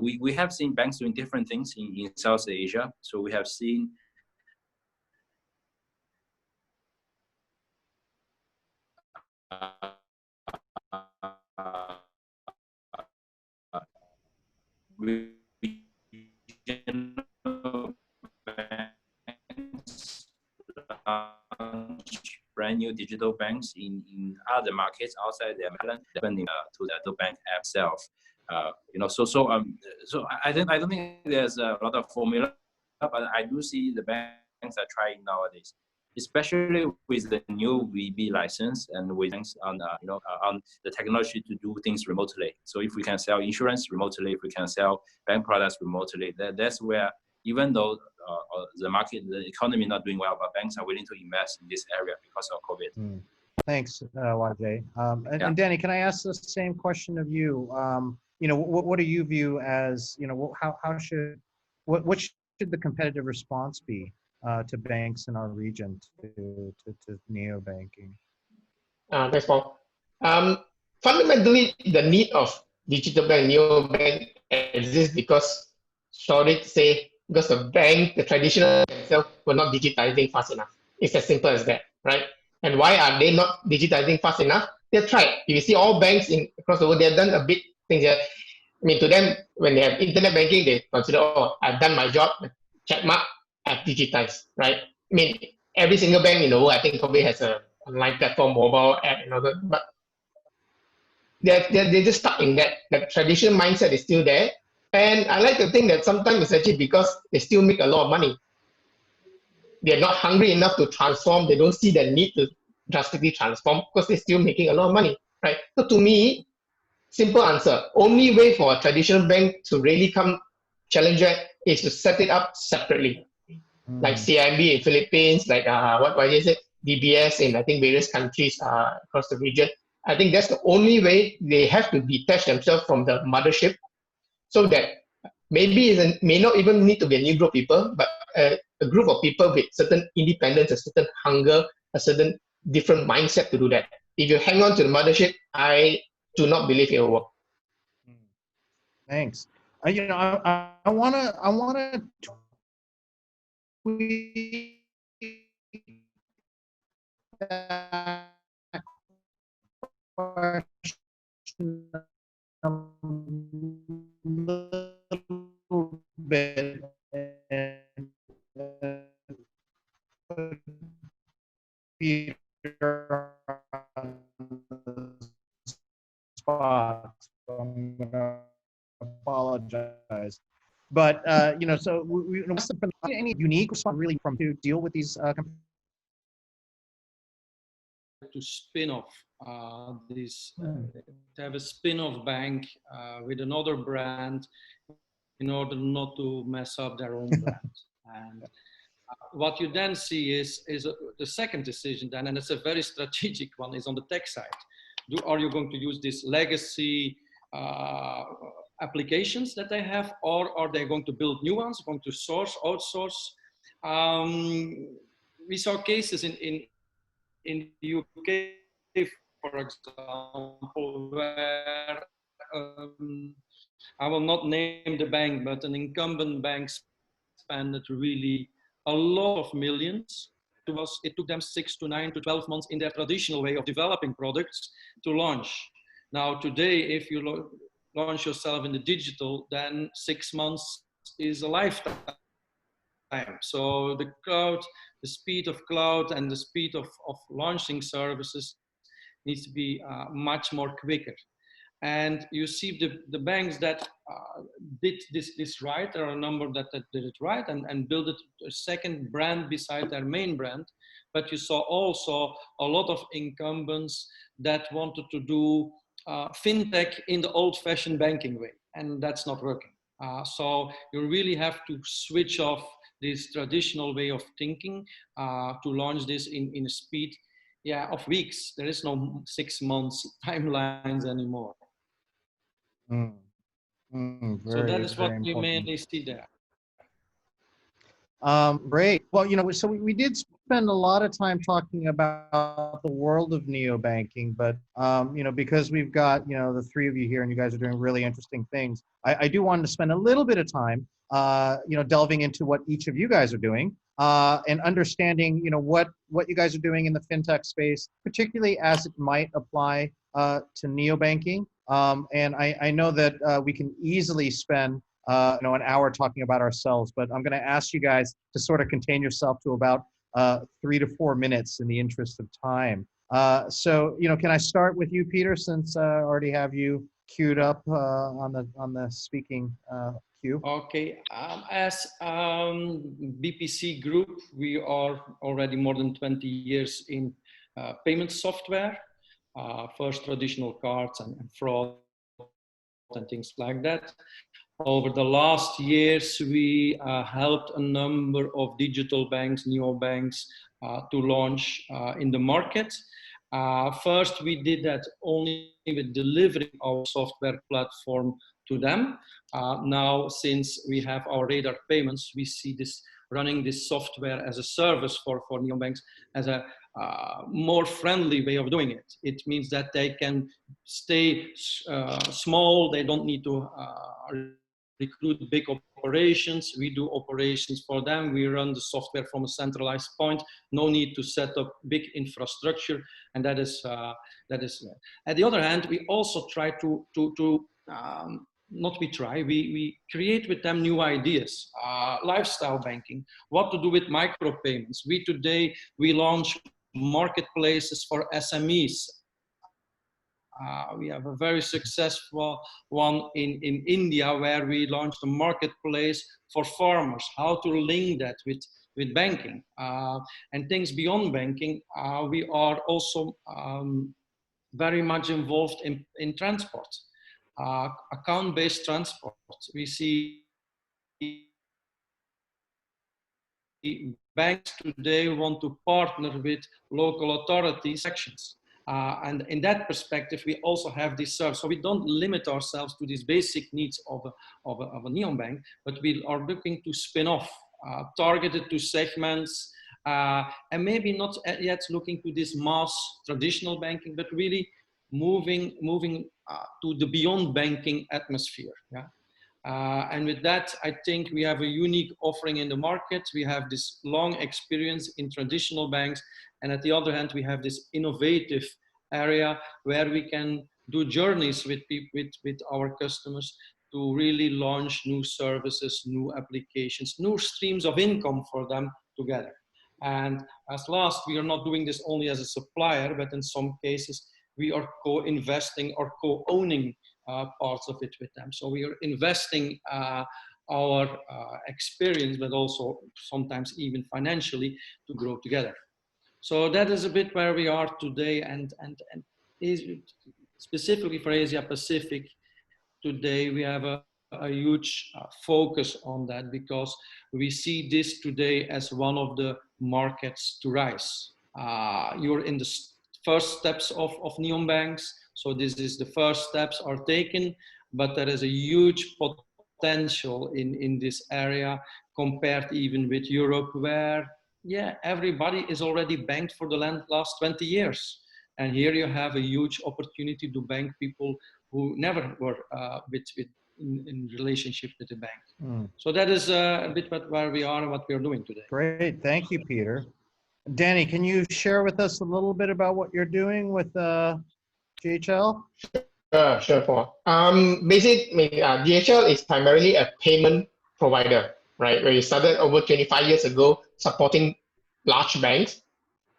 We have seen banks doing different things in South Asia. So we have seen brand new digital banks in other markets outside their mainland, depending to the bank app itself. So I don't think there's a lot of formula, but I do see the banks are trying nowadays, especially with the new VB license and with banks on the technology to do things remotely. So if we can sell insurance remotely, if we can sell bank products remotely, that's where, even though the economy not doing well, but banks are willing to invest in this area because of COVID. Thanks, YJ. And Danny, can I ask the same question of you? What do you view as, what should the competitive response be to banks in our region to neobanking? Thanks, Paul. Fundamentally, the need of digital bank, neobank exists because, sorry to say, because the traditional themselves were not digitizing fast enough. It's as simple as that, right? And why are they not digitizing fast enough? They've tried. You see all banks across the world, they've done a bit things here. I mean, to them, when they have internet banking, they consider, oh, I've done my job, check mark, I've digitized, right? I mean, every single bank in the world, I think, probably has a online platform, mobile app, and all that, but they're just stuck in that. The traditional mindset is still there. And I like to think that sometimes it's actually because they still make a lot of money. They're not hungry enough to transform. They don't see the need to drastically transform because they're still making a lot of money, right? So to me, simple answer, only way for a traditional bank to really come challenger is to set it up separately. Like CIMB in Philippines, like what YJ said, DBS in, I think, various countries across the region. I think that's the only way. They have to detach themselves from the mothership, so that maybe it may not even need to be a new group of people, but a group of people with certain independence, a certain hunger, a certain different mindset to do that. If you hang on to the mothership, I do not believe it will work. Thanks. You know, I wanna tweak that question a little bit and put Peter on the spot. So I'm gonna apologize. But you know, so any unique response really from to deal with these companies? To spin off this, to have a spin-off bank with another brand in order not to mess up their own brand. And what you then see is the second decision then, and it's a very strategic one, is on the tech side. Are you going to use this legacy applications that they have, or are they going to build new ones, going to outsource? We saw cases in the UK, for example, where I will not name the bank, but an incumbent bank spent really a lot of millions. It took them 6 to 9 to 12 months in their traditional way of developing products to launch. Now today, if you launch yourself in the digital, then 6 months is a lifetime. So the cloud, the speed of cloud and the speed of launching services needs to be much more quicker. And you see the banks that did this right, there are a number that did it right and built a second brand beside their main brand. But you saw also a lot of incumbents that wanted to do fintech in the old-fashioned banking way, and that's not working. So you really have to switch off this traditional way of thinking to launch this in a speed of weeks. There is no 6 months timelines anymore. So that is what we mainly see there. Great. Well, you know, so we did spend a lot of time talking about the world of neobanking, but you know, because we've got, you know, the three of you here and you guys are doing really interesting things, I do want to spend a little bit of time, you know, delving into what each of you guys are doing and understanding, you know, what you guys are doing in the fintech space, particularly as it might apply to neobanking. And I know that we can easily spend you know, an hour talking about ourselves, but I'm going to ask you guys to sort of contain yourself to about 3 to 4 minutes in the interest of time. So, you know, can I start with you, Peter, since I already have you queued up on the speaking queue? Okay, as BPC Group, we are already more than 20 years in payment software, first traditional cards and fraud and things like that. Over the last years, we helped a number of digital banks, neobanks, to launch in the market. First, we did that only with delivering our software platform to them. Now, since we have our radar payments, we see this running this software as a service for neobanks as a more friendly way of doing it. It means that they can stay small. They don't need to recruit big operations. We do operations for them. We run the software from a centralized point. No need to set up big infrastructure, and that is. At the other hand, we also try we create with them new ideas. Lifestyle banking, what to do with micropayments. We launch marketplaces for SMEs. We have a very successful one in India where we launched a marketplace for farmers, how to link that with banking. And things beyond banking, we are also very much involved in transport, account-based transport. We see banks today want to partner with local authorities sections. And in that perspective, we also have this service. So we don't limit ourselves to these basic needs of a neobank, but we are looking to spin off, targeted to segments, and maybe not yet looking to this mass traditional banking, but really moving to the beyond banking atmosphere. Yeah? And with that, I think we have a unique offering in the market. We have this long experience in traditional banks. And at the other hand, we have this innovative area where we can do journeys with our customers to really launch new services, new applications, new streams of income for them together. And as last, we are not doing this only as a supplier, but in some cases, we are co-investing or co-owning parts of it with them. So we are investing our experience, but also sometimes even financially to grow together. So that is a bit where we are today, and specifically for Asia Pacific, today we have a huge focus on that because we see this today as one of the markets to rise. You're in the first steps of neobanks, so this is the first steps are taken, but there is a huge potential in this area compared even with Europe, where everybody is already banked for the last 20 years. And here you have a huge opportunity to bank people who never were in relationship with the bank. So that is a bit where we are and what we are doing today. Great, thank you, Peter. Danny, can you share with us a little bit about what you're doing with GHL? Sure, Paul. Basically, GHL is primarily a payment provider, right? Where we started over 25 years ago supporting large banks,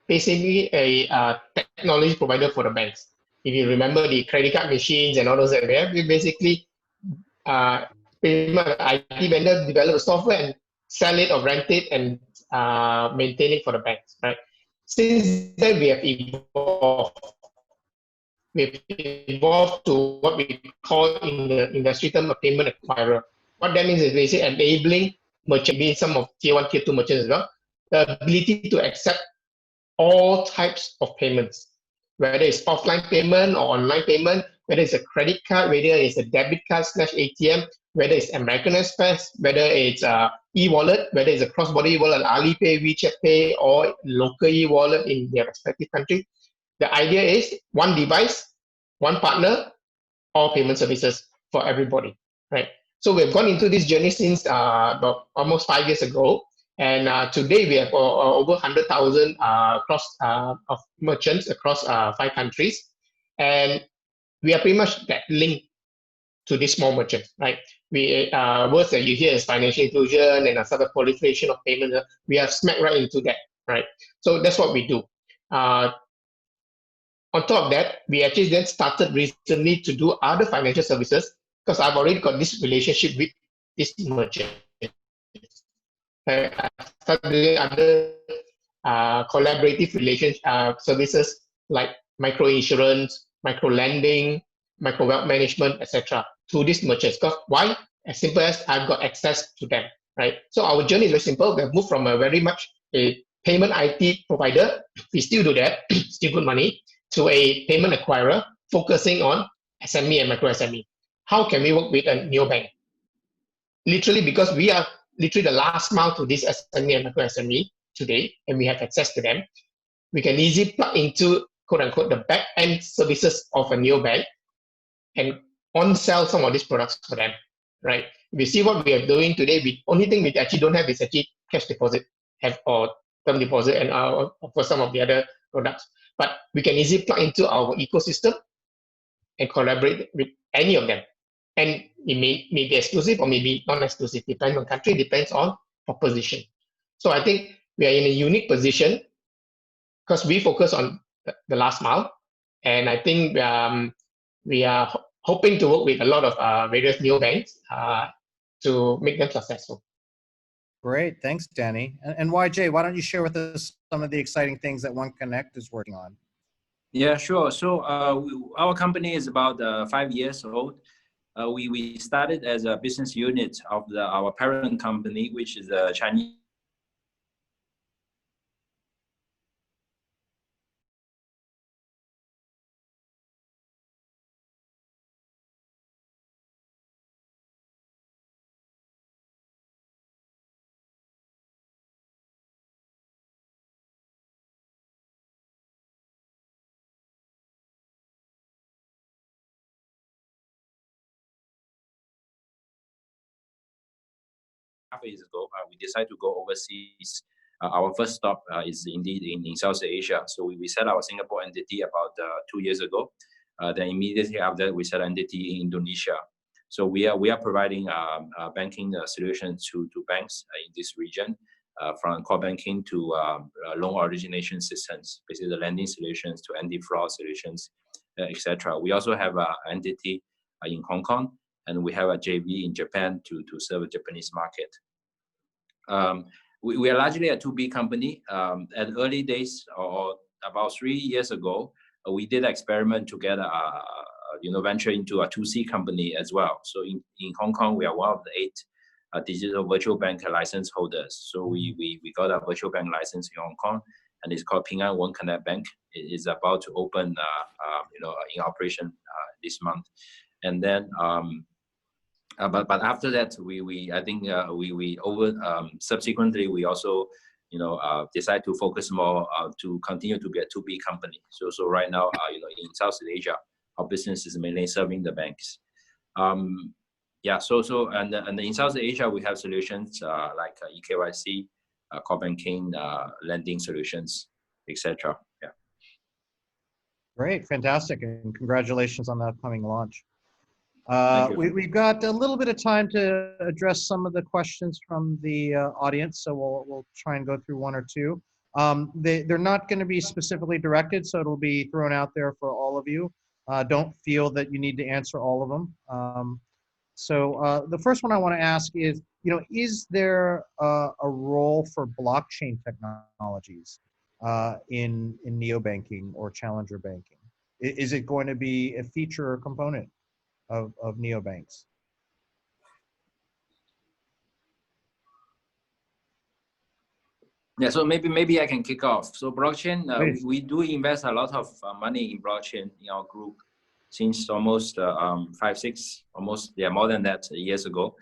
basically a technology provider for the banks. If you remember the credit card machines and all those that we have, we basically IT vendor develop the software and sell it or rent it and maintain it for the banks, right? Since then, we have evolved. We've evolved to what we call in the industry term a payment acquirer. What that means is basically enabling merchants, being some of tier 1, tier 2 merchants as well, the ability to accept all types of payments, whether it's offline payment or online payment, whether it's a credit card, whether it's a debit card / ATM, whether it's American Express, whether it's e-wallet, whether it's a cross-border e-wallet, Alipay, WeChat Pay, or local e-wallet in their respective country. The idea is one device, one partner, all payment services for everybody, right? So we've gone into this journey since about almost 5 years ago. And today we have over 100,000 of merchants across 5 countries. And we are pretty much that linked to these small merchants, right? We words that you hear is financial inclusion and a sort of proliferation of payment. We are smack right into that, right? So that's what we do. On top of that, we actually then started recently to do other financial services because I've already got this relationship with this merchant. I started doing other collaborative services like micro insurance, micro lending, micro wealth management, etc. to these merchants. Because why? As simple as I've got access to them, right? So our journey is very simple. We've moved from a very much a payment IT provider, we still do that, still good money, to a payment acquirer focusing on SME and micro SME. How can we work with a neobank? Literally, because we are literally the last mile to this SME and micro SME today, and we have access to them, we can easily plug into, quote unquote, the back end services of a neobank and on-sell some of these products for them, right? We see what we are doing today. The only thing we actually don't have is actually cash deposit or term deposit and for some of the other products. But we can easily plug into our ecosystem and collaborate with any of them. And it may be exclusive or maybe non-exclusive, depends on country, depends on proposition. So I think we are in a unique position because we focus on the last mile. And I think we are hoping to work with a lot of various neobanks to make them successful. Great, thanks, Danny. And YJ, why don't you share with us some of the exciting things that OneConnect is working on? Yeah, sure. So our company is about 5 years old. We started as a business unit of our parent company, which is a Chinese years ago, we decided to go overseas. Our first stop is indeed in South Asia. So we set our Singapore entity about 2 years ago. Then immediately after that, we set an entity in Indonesia. So we are providing banking solutions to banks in this region, from core banking to loan origination systems, basically the lending solutions to anti-fraud solutions, etc. We also have an entity in Hong Kong, and we have a JV in Japan to serve the Japanese market. We are largely a 2B company. At early days, or about 3 years ago, we did experiment to get venture into a 2C company as well. So in Hong Kong, we are one of the 8 digital virtual bank license holders. So we got a virtual bank license in Hong Kong, and it's called PingAn OneConnect Bank. It is about to open, in operation this month. And then, but after that, subsequently we also, decide to focus more to continue to be a 2B company. So right now, in Southeast Asia, our business is mainly serving the banks. And in South Asia, we have solutions like eKYC, core banking, lending solutions, etc. Yeah. Great, fantastic, and congratulations on the upcoming launch. We've got a little bit of time to address some of the questions from the audience, so we'll try and go through 1 or 2. They're not going to be specifically directed, so it'll be thrown out there for all of you. Don't feel that you need to answer all of them. So the first one I want to ask is, is there a role for blockchain technologies in neobanking or challenger banking? Is it going to be a feature or component of neobanks? Yeah, so maybe I can kick off. So blockchain, we do invest a lot of money in blockchain in our group since almost 5, 6, more than that years ago.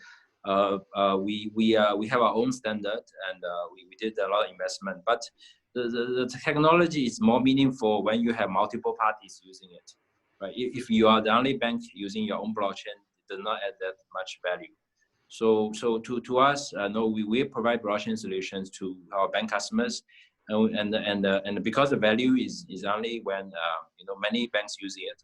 We have our own standard, and we did a lot of investment. But the technology is more meaningful when you have multiple parties using it. Right? If you are the only bank using your own blockchain, it does not add that much value. So to us, no, we provide blockchain solutions to our bank customers, and because the value is only when many banks using it.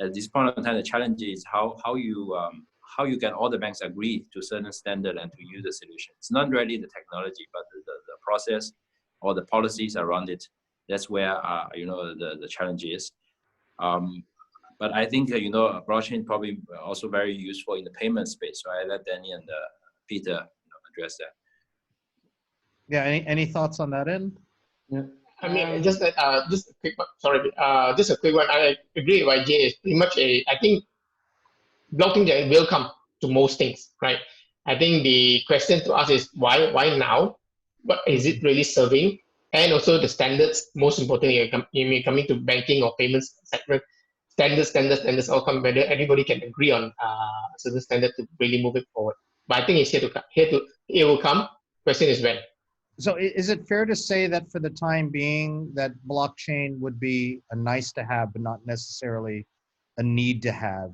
At this point in time, the challenge is how you get all the banks agree to a certain standard and to use the solution. It's not really the technology, but the process or the policies around it. That's where the challenge is. But I think blockchain probably also very useful in the payment space. So I let Danny and Peter address that. Yeah. Any thoughts on that end? Yeah. I mean, just a quick one. Sorry, just a quick one. I agree with YJ. It's pretty much I think blockchain will come to most things, right? I think the question to us is why now? What is it really serving? And also the standards. Most importantly, coming to banking or payments segment. Standards all come, whether everybody can agree on a certain standard to really move it forward. But I think it's it will come. Question is when. So is it fair to say that for the time being that blockchain would be a nice to have, but not necessarily a need to have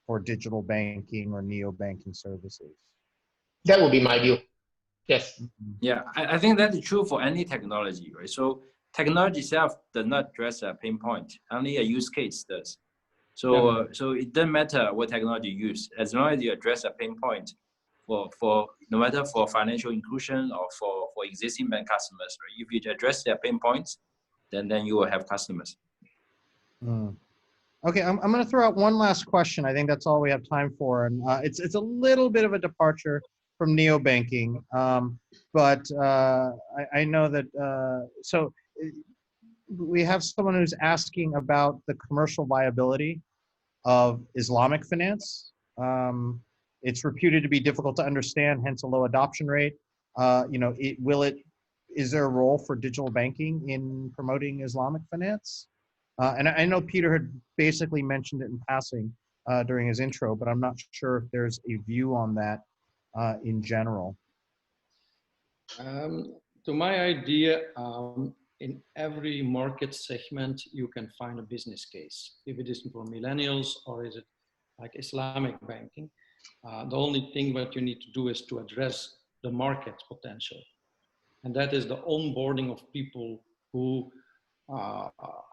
for digital banking or neo-banking services? That would be my view. Yes. Yeah, I think that's true for any technology, right? So technology itself does not address a pain point. Only a use case does. So so it doesn't matter what technology you use, as long as you address a pain point for no matter for financial inclusion or for existing bank customers, right? If you address their pain points, then you will have customers. Okay, I'm going to throw out one last question. I think that's all we have time for, and it's a little bit of a departure from neobanking, but I know that so we have someone who's asking about the commercial viability of Islamic finance. It's reputed to be difficult to understand, hence a low adoption rate. Is there a role for digital banking in promoting Islamic finance? And I know Peter had basically mentioned it in passing during his intro, but I'm not sure if there's a view on that in general. To my idea, in every market segment, you can find a business case. If it is for millennials or is it like Islamic banking, the only thing what you need to do is to address the market potential. And that is the onboarding of people who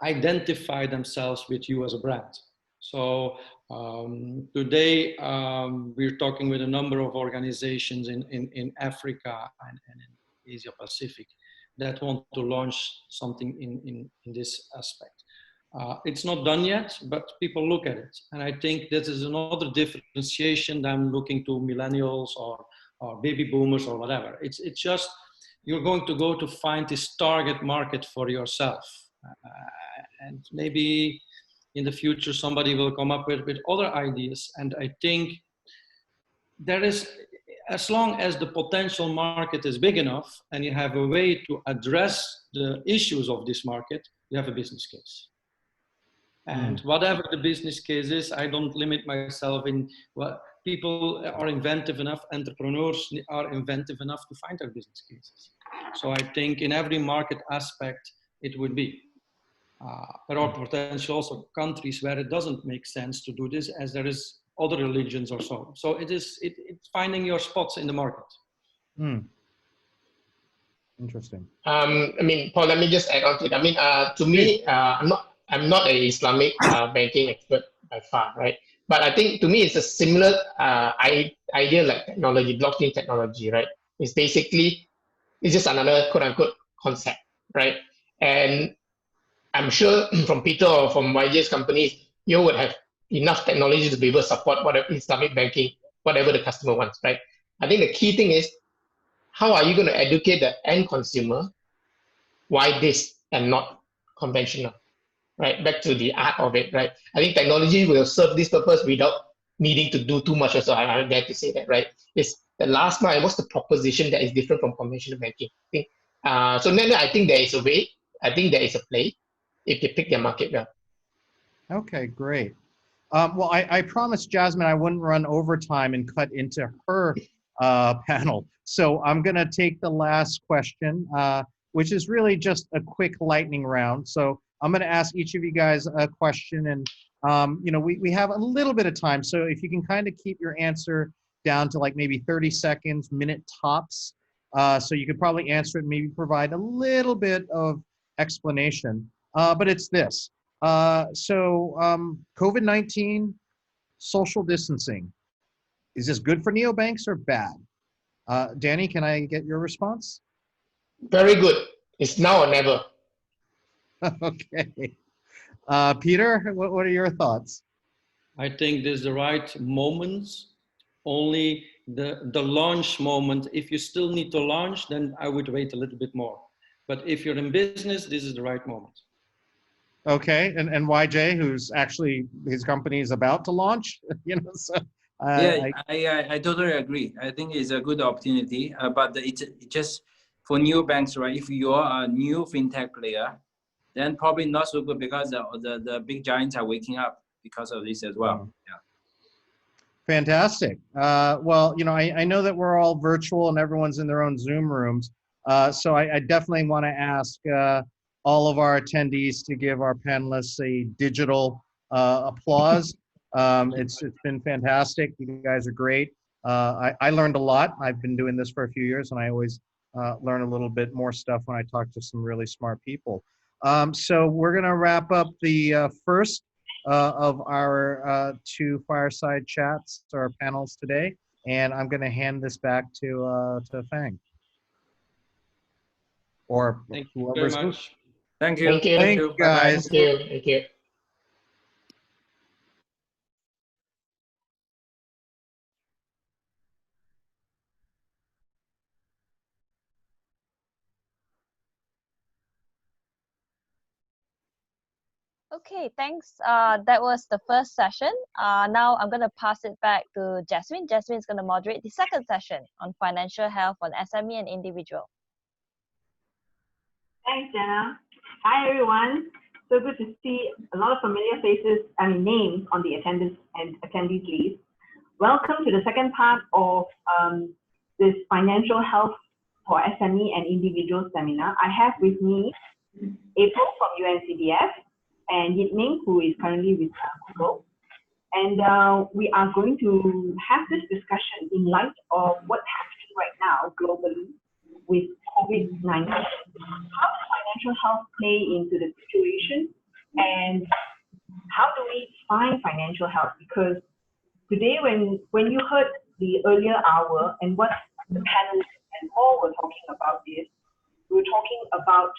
identify themselves with you as a brand. So today we're talking with a number of organizations in Africa and in Asia Pacific that want to launch something in this aspect. It's not done yet, but people look at it. And I think this is another differentiation than looking to millennials or baby boomers or whatever. It's just, you're going to go to find this target market for yourself. And maybe in the future, somebody will come up with other ideas. And I think there is, as long as the potential market is big enough and you have a way to address the issues of this market, you have a business case. And whatever the business case is, I don't limit myself in what people are inventive enough, entrepreneurs are inventive enough to find their business cases. So I think in every market aspect, it would be. There are potential also countries where it doesn't make sense to do this, as there is other religions or so. So it's finding your spots in the market. Interesting. I mean, Paul, let me just add on to it. I mean, to me, I'm not an Islamic banking expert by far, right? But I think to me, it's a similar idea like technology, blockchain technology, right? It's basically, it's just another quote unquote concept, right? And I'm sure from Peter or from YJ's companies, you would have enough technology to be able to support whatever Islamic banking, whatever the customer wants, right? I think the key thing is, how are you going to educate the end consumer why this and not conventional, right? Back to the art of it, right? I think technology will serve this purpose without needing to do too much. Also, I dare to say that, right? It's the last mile. What's the proposition that is different from conventional banking? So then I think there is a way. I think there is a play if they pick their market well. Okay, great. Well, I promised Jasmine I wouldn't run overtime and cut into her panel. So I'm going to take the last question, which is really just a quick lightning round. So I'm going to ask each of you guys a question, and you know, we have a little bit of time. So if you can kind of keep your answer down to like maybe 30 seconds, minute tops, so you could probably answer it, maybe provide a little bit of explanation. But it's this. COVID-19, social distancing, is this good for neobanks or bad? Danny, can I get your response? Very good. It's now or never. Okay. Peter, what are your thoughts? I think there's the right moments, only the launch moment. If you still need to launch, then I would wait a little bit more. But if you're in business, this is the right moment. Okay, and YJ, who's actually, his company is about to launch, you know, so. I totally agree. I think it's a good opportunity, but it's just for new banks, right? If you are a new fintech player, then probably not so good, because the big giants are waking up because of this as well. Yeah. Fantastic. Well, you know, I know that we're all virtual and everyone's in their own Zoom rooms. So I definitely want to ask all of our attendees to give our panelists a digital applause. It's been fantastic. You guys are great. I learned a lot. I've been doing this for a few years, and I always learn a little bit more stuff when I talk to some really smart people. So we're going to wrap up the first of our two fireside chats, our panels today, and I'm going to hand this back to Fang. Or thank you very much. Thank you. Thank you, guys. Thank you. Thank you. Okay, thanks. That was the first session. Now I'm going to pass it back to Jasmine. Jasmine is going to moderate the second session on financial health on SME and individual. Thanks, Jenna. Hi, everyone. So good to see a lot of familiar faces and names on the attendance and attendees list. Welcome to the second part of this financial health for SME and individual seminar. I have with me April from UNCDF and Ming, who is currently with Google. And we are going to have this discussion in light of what's happening right now globally COVID-19. How does financial health play into the situation, and how do we define financial health? Because today, when you heard the earlier hour and what the panelists and Paul were talking about is, we were talking about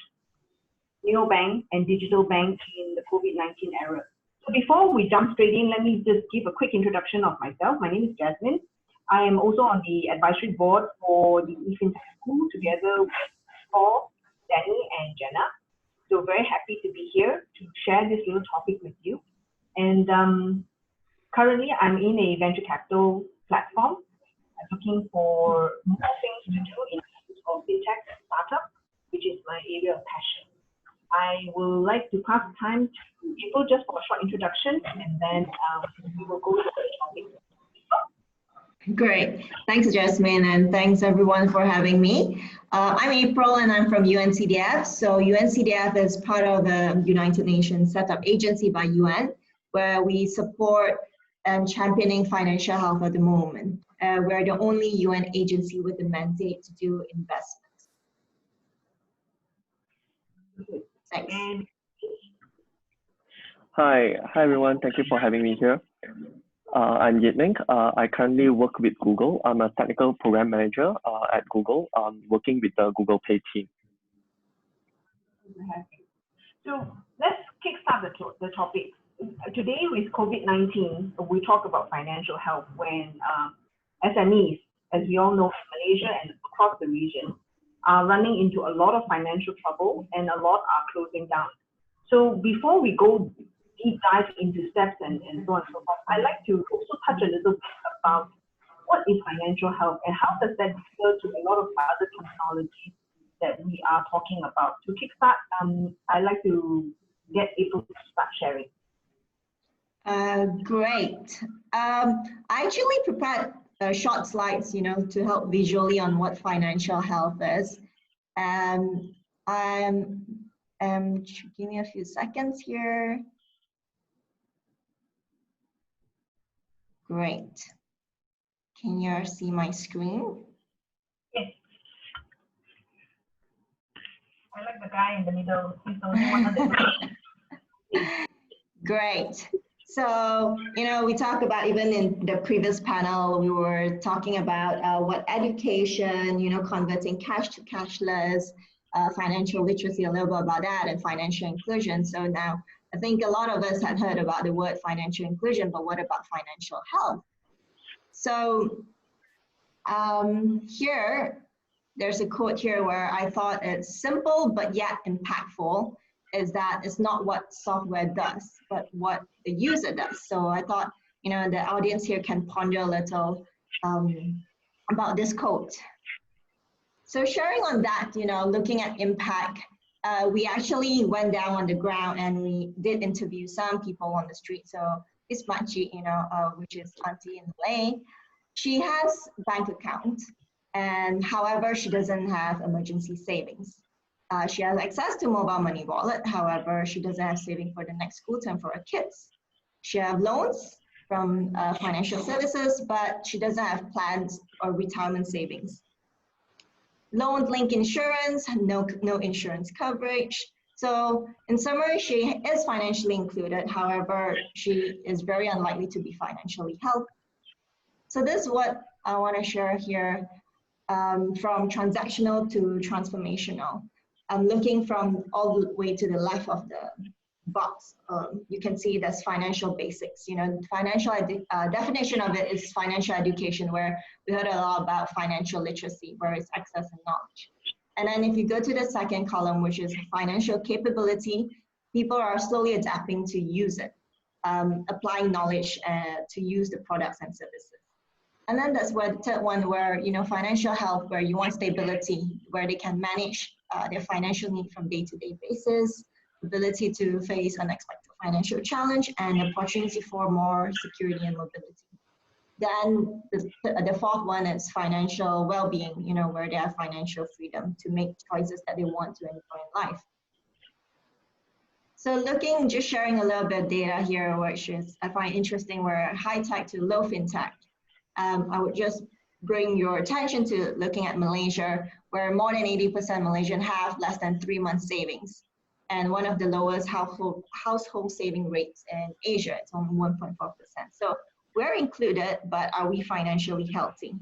neobank and digital bank in the COVID-19 era. So before we jump straight in, let me just give a quick introduction of myself. My name is Jasmine. I am also on the advisory board for the eFintech School together with Paul, Danny, and Jenna. So very happy to be here to share this little topic with you. And currently, I'm in a venture capital platform. I'm looking for more things to do in terms of fintech startup, which is my area of passion. I will like to pass the time to April just for a short introduction, and then we will go to the topic. Great. Thanks, Jasmine, and thanks everyone for having me. I'm April and I'm from UNCDF. So UNCDF is part of the United Nations set up agency by UN, where we support championing financial health at the moment. We're the only UN agency with the mandate to do investments. Thanks. Hi everyone. Thank you for having me here. I'm Ming. I currently work with Google. I'm a technical program manager at Google, working with the Google Pay team. So let's kickstart the topic. Today with COVID-19, we talk about financial health when SMEs, as we all know, in Malaysia and across the region, are running into a lot of financial trouble and a lot are closing down. So before we go deep dive into steps and so on and so forth, I'd like to also touch a little bit about what is financial health and how does that differ to a lot of other technologies that we are talking about. To kickstart, I'd like to get April to start sharing. Great. I actually prepared short slides, to help visually on what financial health is. Give me a few seconds here. Great. Can you see my screen? Yes. I like the guy in the middle. He's the only one on the Great. So, we talked about, even in the previous panel, we were talking about what education, converting cash to cashless, financial literacy, a little bit about that, and financial inclusion. So now, I think a lot of us had heard about the word financial inclusion, but what about financial health? So here, there's a quote here where I thought it's simple, but yet impactful, is that it's not what software does, but what the user does. So I thought, the audience here can ponder a little about this quote. So sharing on that, looking at impact, we actually went down on the ground and we did interview some people on the street. So this Makcik, which is auntie in Malay, she has bank account, and however, she doesn't have emergency savings. She has access to mobile money wallet. However, she doesn't have saving for the next school term for her kids. She has loans from financial services, but she doesn't have plans or retirement savings. Loan-linked insurance, no insurance coverage. So in summary, she is financially included. However, she is very unlikely to be financially healthy. So this is what I want to share here, from transactional to transformational. I'm looking from all the way to the left of the box. You can see there's financial basics. Financial definition of it is financial education, where we heard a lot about financial literacy, where it's access and knowledge. And then if you go to the second column, which is financial capability, people are slowly adapting to use it, applying knowledge to use the products and services. And then that's where the third one, where financial health, where you want stability, where they can manage their financial need from day-to-day basis, ability to face unexpected financial challenge, and opportunity for more security and mobility. Then the fourth one is financial well-being, where they have financial freedom to make choices that they want to enjoy in life. So just sharing a little bit of data here, which is I find interesting, where high tech to low fintech. I would just bring your attention to looking at Malaysia, where more than 80% Malaysian have less than 3 months savings, and one of the lowest household saving rates in Asia. It's only 1.4%. So we're included, but are we financially healthy?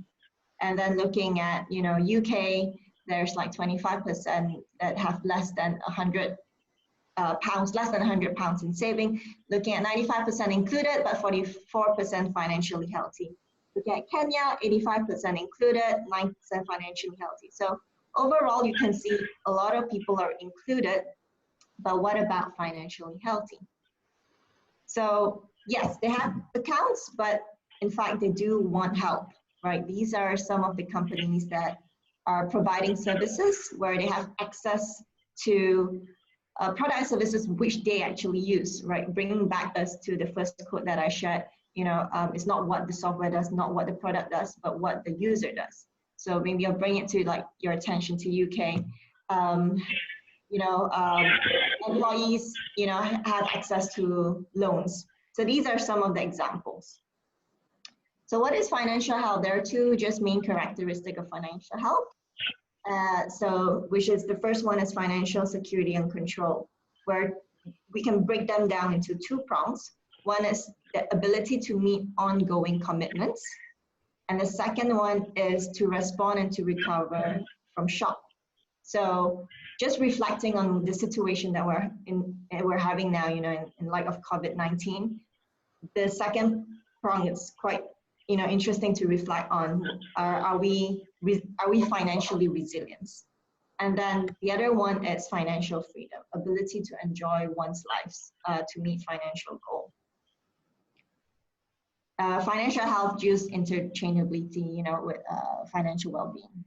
And then looking at, you know, UK, there's like 25% that have less than 100 pounds, less than 100 pounds in saving. Looking at 95% included, but 44% financially healthy. Looking at Kenya, 85% included, 9% financially healthy. So overall, you can see a lot of people are included, but what about financially healthy? So yes, they have accounts, but in fact, they do want help, right? These are some of the companies that are providing services where they have access to product and services which they actually use, right? Bringing back us to the first quote that I shared, you know, it's not what the software does, not what the product does, but what the user does. So maybe I'll bring it to like your attention to UK. You know, employees, you know, have access to loans. So these are some of the examples. So what is financial health? There are two just main characteristics of financial health. Which is the first one is financial security and control, where we can break them down into two prongs. One is the ability to meet ongoing commitments. And the second one is to respond and to recover from shock. So just reflecting on the situation that we're having now, you know, in light of COVID-19, the second prong is quite, you know, interesting to reflect on. Are we financially resilient? And then the other one is financial freedom, ability to enjoy one's lives to meet financial goal. Financial health use interchangeability, you know, with financial well-being.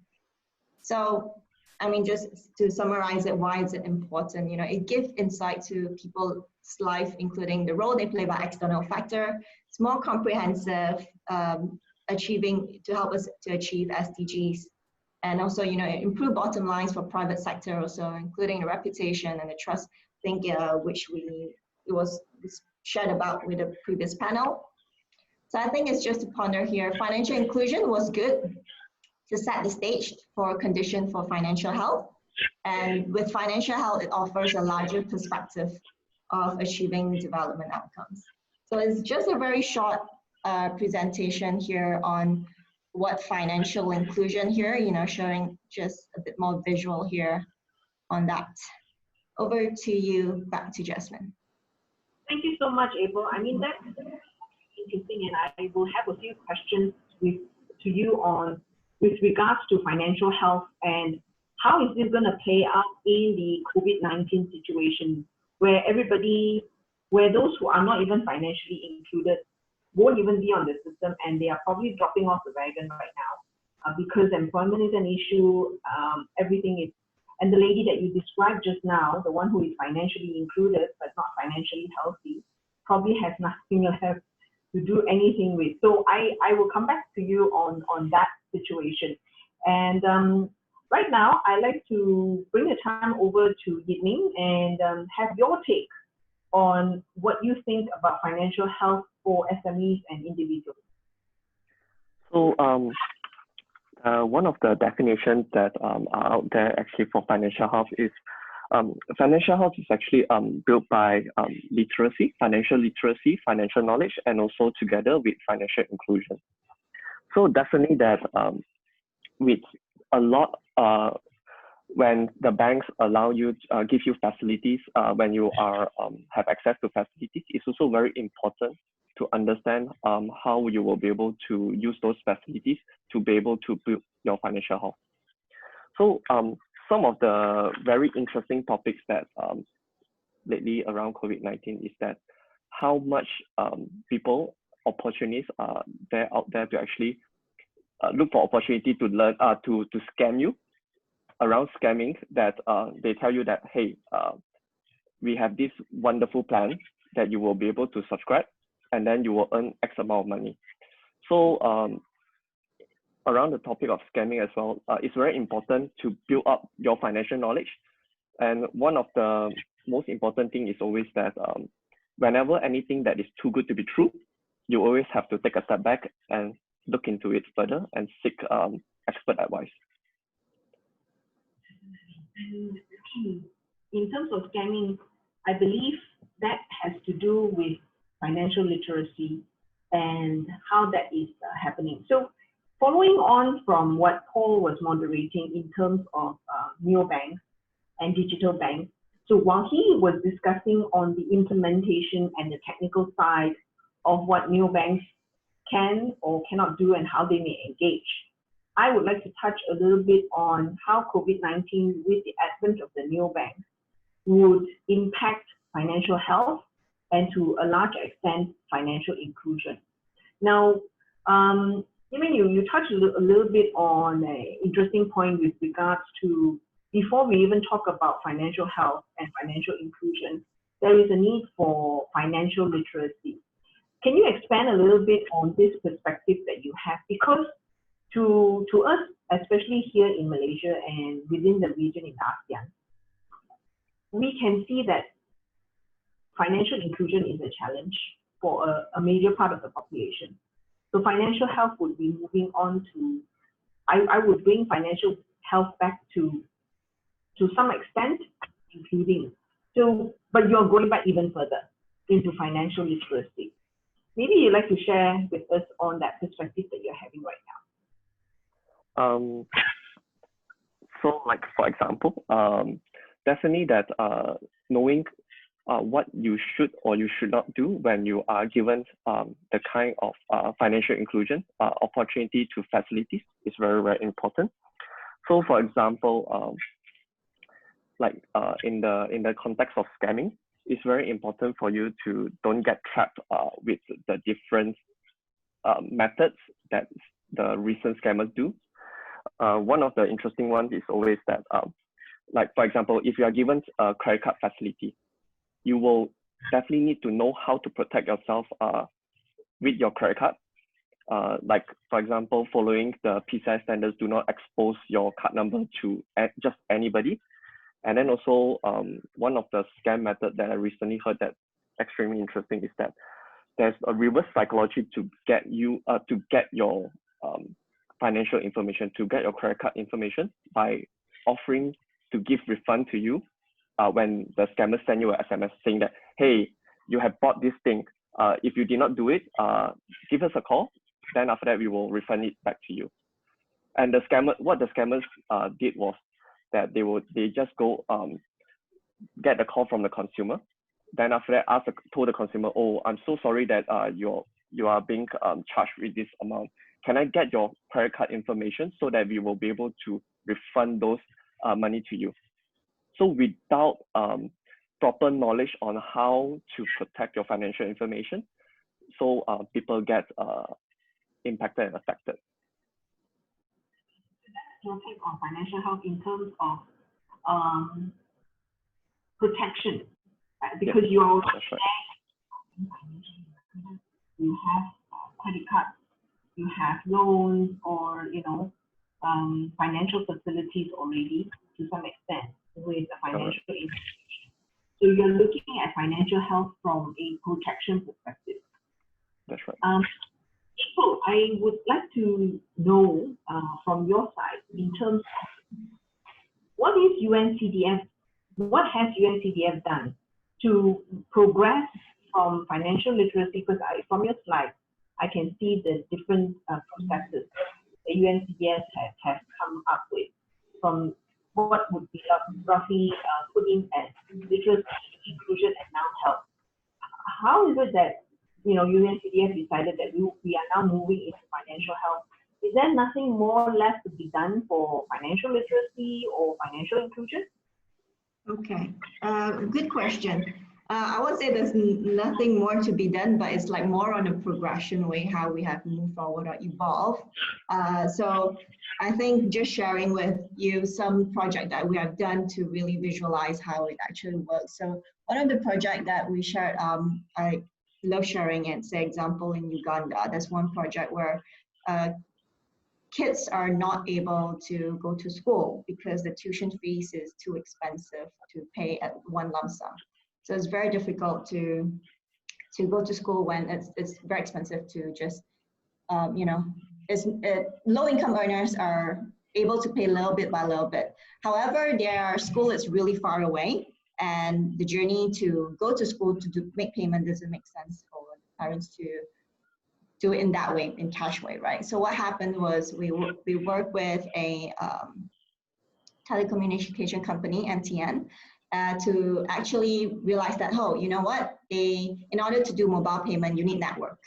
So, I mean, just to summarize it, why is it important? You know, it gives insight to people's life, including the role they play by external factor. It's more comprehensive, to help us to achieve SDGs, and also, you know, improve bottom lines for private sector, also including the reputation and the trust. I think it was shared about with the previous panel. So I think it's just to ponder here. Financial inclusion was good to set the stage for a condition for financial health. And with financial health, it offers a larger perspective of achieving development outcomes. So it's just a very short presentation here on what financial inclusion here, you know, showing just a bit more visual here on that. Over to you, back to Jasmine. Thank you so much, April. I mean, that's interesting, and I will have a few questions to you on with regards to financial health and how is this going to play out in the COVID-19 situation where those who are not even financially included won't even be on the system, and they are probably dropping off the wagon right now because employment is an issue, everything is, and the lady that you described just now, the one who is financially included but not financially healthy, probably has nothing left to do anything with. So I will come back to you on that situation. And right now, I'd like to bring the time over to Ming and have your take on what you think about financial health for SMEs and individuals. So one of the definitions that are out there actually for financial health is financial health is actually built by literacy, financial knowledge, and also together with financial inclusion. So definitely that with a lot, when the banks allow you, give you facilities, when you are have access to facilities, it's also very important to understand how you will be able to use those facilities to be able to build your financial health. So some of the very interesting topics that lately around COVID-19 is that how much people, opportunities are there out there to actually look for opportunity to learn, to scam you. Around scamming, that they tell you that, hey, we have this wonderful plan that you will be able to subscribe, and then you will earn X amount of money. So around the topic of scamming as well, it's very important to build up your financial knowledge. And one of the most important thing is always that whenever anything that is too good to be true, you always have to take a step back and look into it further and seek expert advice. In terms of scamming, I believe that has to do with financial literacy and how that is happening. So following on from what Paul was moderating in terms of neobanks and digital banks, so while he was discussing on the implementation and the technical side of what neobanks can or cannot do and how they may engage, I would like to touch a little bit on how COVID-19 with the advent of the neobanks would impact financial health and to a large extent financial inclusion. Now, you touched a little bit on an interesting point with regards to, before we even talk about financial health and financial inclusion, there is a need for financial literacy. Can you expand a little bit on this perspective that you have? Because to us, especially here in Malaysia and within the region in ASEAN, we can see that financial inclusion is a challenge for a major part of the population. So financial health would be moving on to, I would bring financial health back to some extent, including, so, but you're going back even further into financial literacy. Maybe you'd like to share with us on that perspective that you're having right now. So like, for example, definitely that knowing what you should or you should not do when you are given the kind of financial inclusion opportunity to facilities is very, very important. So for example, in the context of scamming, it's very important for you to don't get trapped with the different methods that the recent scammers do. One of the interesting ones is always that, like for example, if you are given a credit card facility, you will definitely need to know how to protect yourself with your credit card. Like for example, following the PCI standards, do not expose your card number to just anybody. And then also one of the scam methods that I recently heard that's extremely interesting is that there's a reverse psychology to get you to get your financial information, to get your credit card information by offering to give refund to you when the scammers send you an SMS saying that, hey, you have bought this thing. If you did not do it, give us a call. Then after that, we will refund it back to you. And the scammer, what the scammers did was that they just go get a call from the consumer. Then after that, told the consumer, oh, I'm so sorry that you are being charged with this amount. Can I get your credit card information so that we will be able to refund those money to you? So without proper knowledge on how to protect your financial information, so people get impacted and affected. Your take on financial health in terms of protection, right? Because yes, you are right. You have credit cards, you have loans, or financial facilities already to some extent with a financial institution. So you're looking at financial health from a protection perspective. That's right. So I would like to know from your side in terms of what is UNCDF, what has UNCDF done to progress from financial literacy? Because from your slide, I can see the different processes that UNCDF has come up with, from what would be roughly put in as literacy, inclusion, and now health. How is it that UNCDF decided that we are now moving into financial health? Is there nothing more left to be done for financial literacy or financial inclusion? Okay, good question. I would say there's nothing more to be done, but it's like more on a progression way, how we have moved forward or evolved. So I think just sharing with you some project that we have done to really visualize how it actually works. So one of the project that we shared, I love sharing it, say example in Uganda, there's one project where kids are not able to go to school because the tuition fees is too expensive to pay at one lump sum. So it's very difficult to go to school when it's very expensive to just low-income earners are able to pay little bit by little bit. However, their school is really far away, and the journey to go to school to make payment doesn't make sense for parents to do it in that way, in cash way, right? So what happened was we worked with a telecommunication company, MTN, to actually realize that, oh, you know what? In order to do mobile payment, you need network.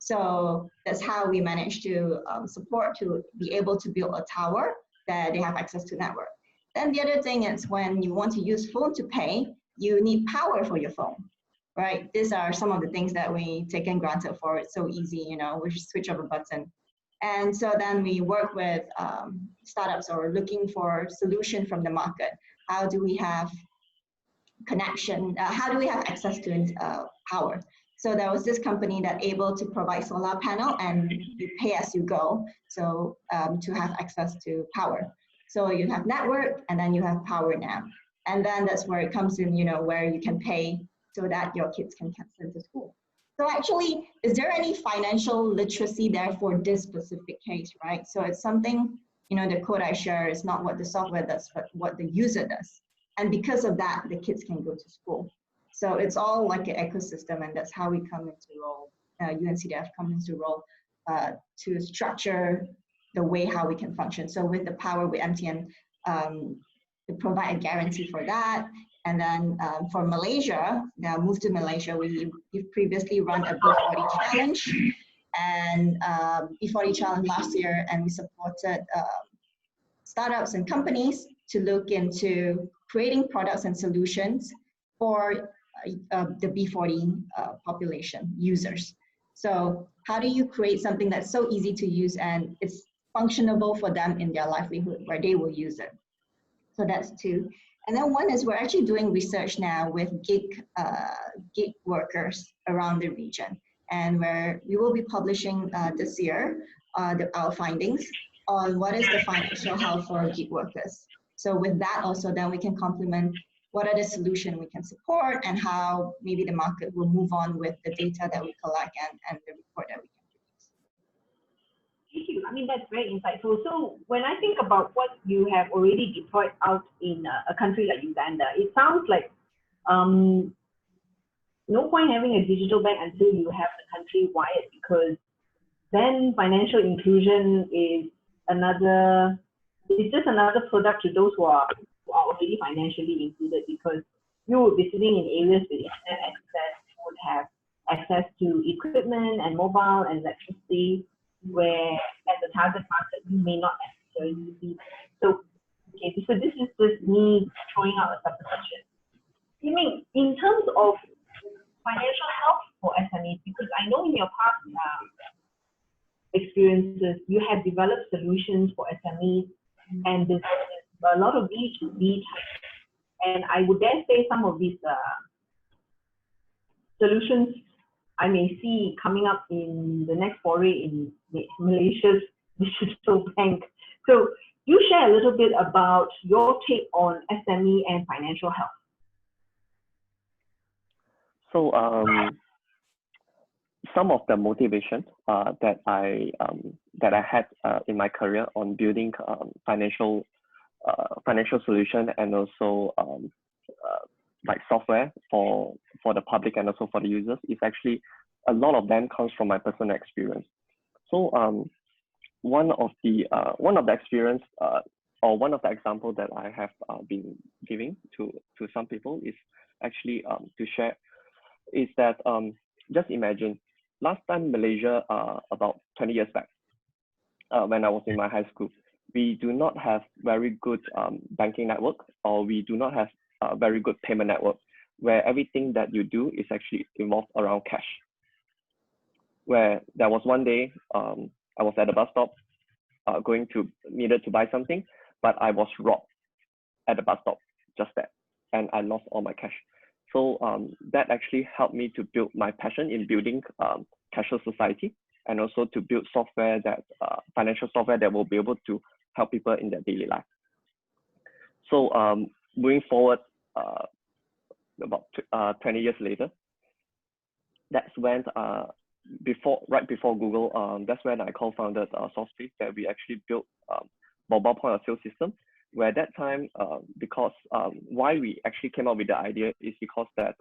So that's how we managed to support to be able to build a tower that they have access to network. Then the other thing is when you want to use phone to pay, you need power for your phone, right? These are some of the things that we take in granted for. It's so easy, you know, we just switch of a button. And so then we work with startups or looking for solution from the market. How do we have connection? How do we have access to power? So there was this company that able to provide solar panel and you pay as you go. So to have access to power. So you have network and then you have power now. And then that's where it comes in, you know, where you can pay so that your kids can send to school. So actually, is there any financial literacy there for this specific case, right? So it's something, you know, the code I share is not what the software does, but what the user does. And because of that, the kids can go to school. So it's all like an ecosystem, and that's how we come into role, UNCDF comes into role to structure the way how we can function. So with the power with MTN, to provide a guarantee for that. And then for Malaysia, now move to Malaysia, we've previously run a B40 challenge and B40 challenge last year, and we supported startups and companies to look into creating products and solutions for the B40 population users. So how do you create something that's so easy to use and it's functionable for them in their livelihood where they will use it? So that's two. And then one is we're actually doing research now with gig workers around the region. And where we will be publishing this year our findings on what is the financial health for gig workers. So with that also, then we can complement what are the solutions we can support and how maybe the market will move on with the data that we collect and the report that we can produce. Thank you. I mean, that's very insightful. So when I think about what you have already deployed out in a country like Uganda, it sounds like no point having a digital bank until you have the country wired, because then financial inclusion is it's just another product to those who are already financially included, because you would be sitting in areas with internet access, you would have access to equipment and mobile and electricity, where as a target market you may not necessarily be. So, okay, so this is just me throwing out a supposition. You mean in terms of financial health for SMEs, because I know in your past experiences you have developed solutions for SMEs and there's a lot of B2B type. And I would dare say some of these solutions I may see coming up in the next foray in Malaysia's digital bank. So you share a little bit about your take on SME and financial health. So some of the motivation that I had in my career on building financial solution and also like software for the public and also for the users is actually a lot of them comes from my personal experience. So one of the experience or one of the example that I have been giving to some people is actually to share is that just imagine last time Malaysia about 20 years back when I was in my high school, we do not have very good banking network, or we do not have a very good payment network where everything that you do is actually involved around cash. Where there was one day I was at a bus stop needed to buy something, but I was robbed at the bus stop just that, and I lost all my cash. So that actually helped me to build my passion in building cashless society, and also to build software that financial software that will be able to help people in their daily life. So moving forward, about 20 years later, that's when right before Google, that's when I co-founded Sourcepace, that we actually built mobile point of sale system. Where at that time, because why we actually came up with the idea is because that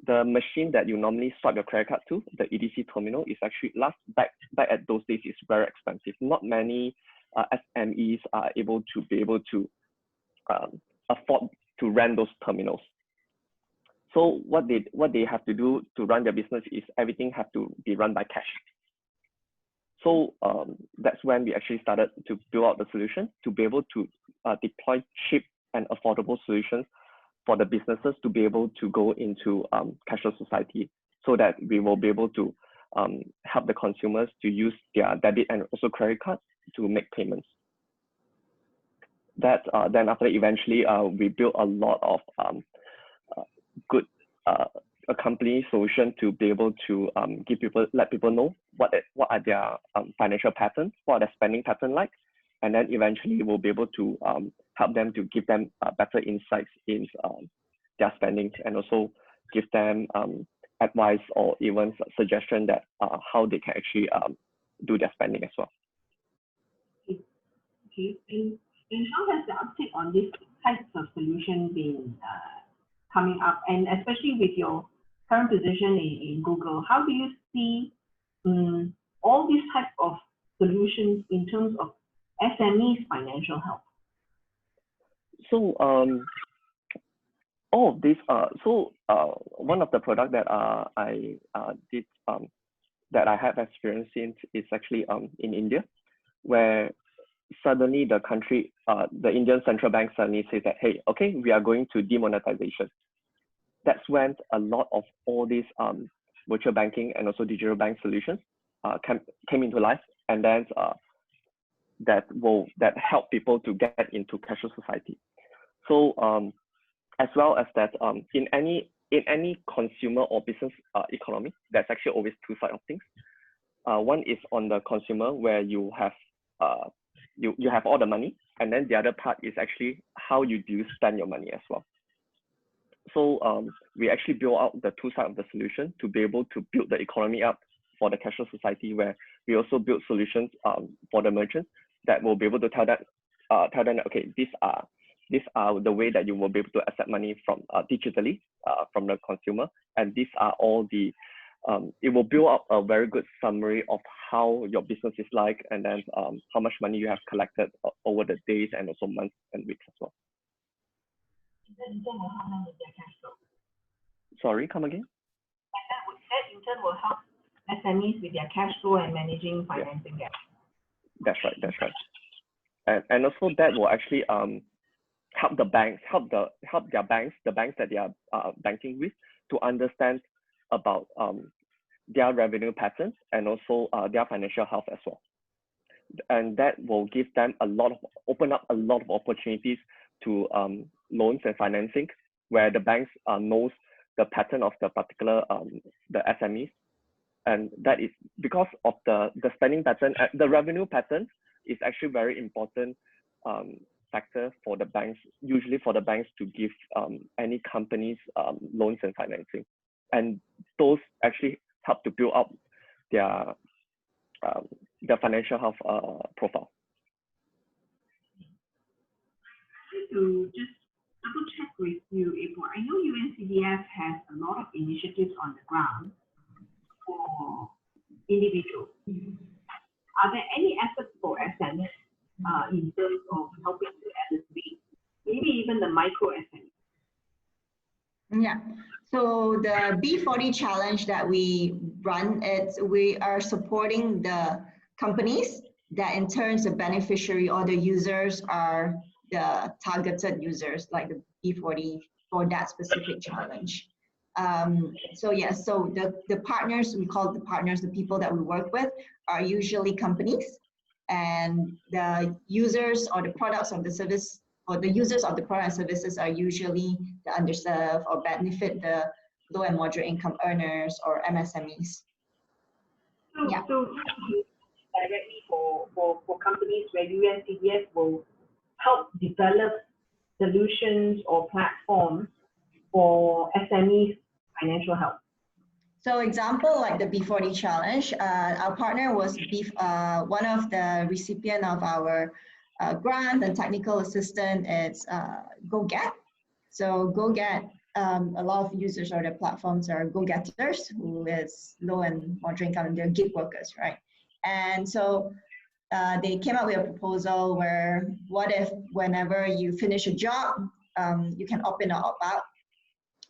the machine that you normally swipe your credit card to, the EDC terminal, is actually back at those days is very expensive. Not many SMEs are able to afford to rent those terminals. So what they have to do to run their business is everything have to be run by cash. So that's when we actually started to build out the solution to be able to deploy cheap and affordable solutions for the businesses to be able to go into cashless society, so that we will be able to help the consumers to use their debit and also credit cards to make payments. That then after eventually we built a lot of good a company solution to be able to let people know what are their financial patterns, what are their spending pattern like, and then eventually we'll be able to help them to give them better insights in their spending, and also give them advice or even suggestion that how they can actually do their spending as well. Okay. And how has the uptake on these types of solution been coming up, and especially with your current position in Google, how do you see all these types of solutions in terms of SMEs financial health? So all of these one of the product that I did that I have experience in is actually in India, where suddenly the country, the Indian central bank suddenly says that, hey, okay, we are going to demonetization. That's when a lot of all these virtual banking and also digital bank solutions came into life, and then that help people to get into cashless society. So as well as that, in any consumer or business economy, there's actually always two sides of things. One is on the consumer, where you have you have all the money, and then the other part is actually how do you spend your money as well. So we actually build out the two sides of the solution to be able to build the economy up for the cashless society, where we also build solutions for the merchants that will be able to tell them, okay, these are the way that you will be able to accept money from digitally from the consumer, and these are all the it will build up a very good summary of how your business is like, and then how much money you have collected over the days and also months and weeks as well. Sorry, come again? That in turn will help SMEs with their cash flow and managing financing gap. That's right. And also that will actually help the banks, the banks that they are banking with, to understand about their revenue patterns and also their financial health as well. And that will give them open up a lot of opportunities to loans and financing, where the banks knows the pattern of the particular the SMEs, and that is because of the spending pattern. The revenue pattern is actually very important factor for the banks, usually for the banks to give any companies loans and financing, and those actually help to build up their financial health profile. To just double check with you, April, I know UNCDF has a lot of initiatives on the ground for individuals. Are there any efforts for SMEs in terms of helping to elevate maybe even the micro SMEs? Yeah, so the B40 challenge that we run, we are supporting the companies that in turn the beneficiary or the users are the targeted users, like the B40 for that specific challenge. So yes, so the partners, we call the partners, the people that we work with are usually companies, and the users or the products of the service, or the users of the product and services are usually the underserved or benefit the low and moderate income earners or MSMEs. So, yeah. So directly for companies where UNCDF will help develop solutions or platforms for SMEs financial health. So example like the B40 challenge, our partner was one of the recipient of our grant and technical assistant is GoGet. So GoGet, a lot of users or the platforms are go-getters who is low and moderate income, they're gig workers, right? And so they came up with a proposal where what if whenever you finish a job, you can opt in or opt out,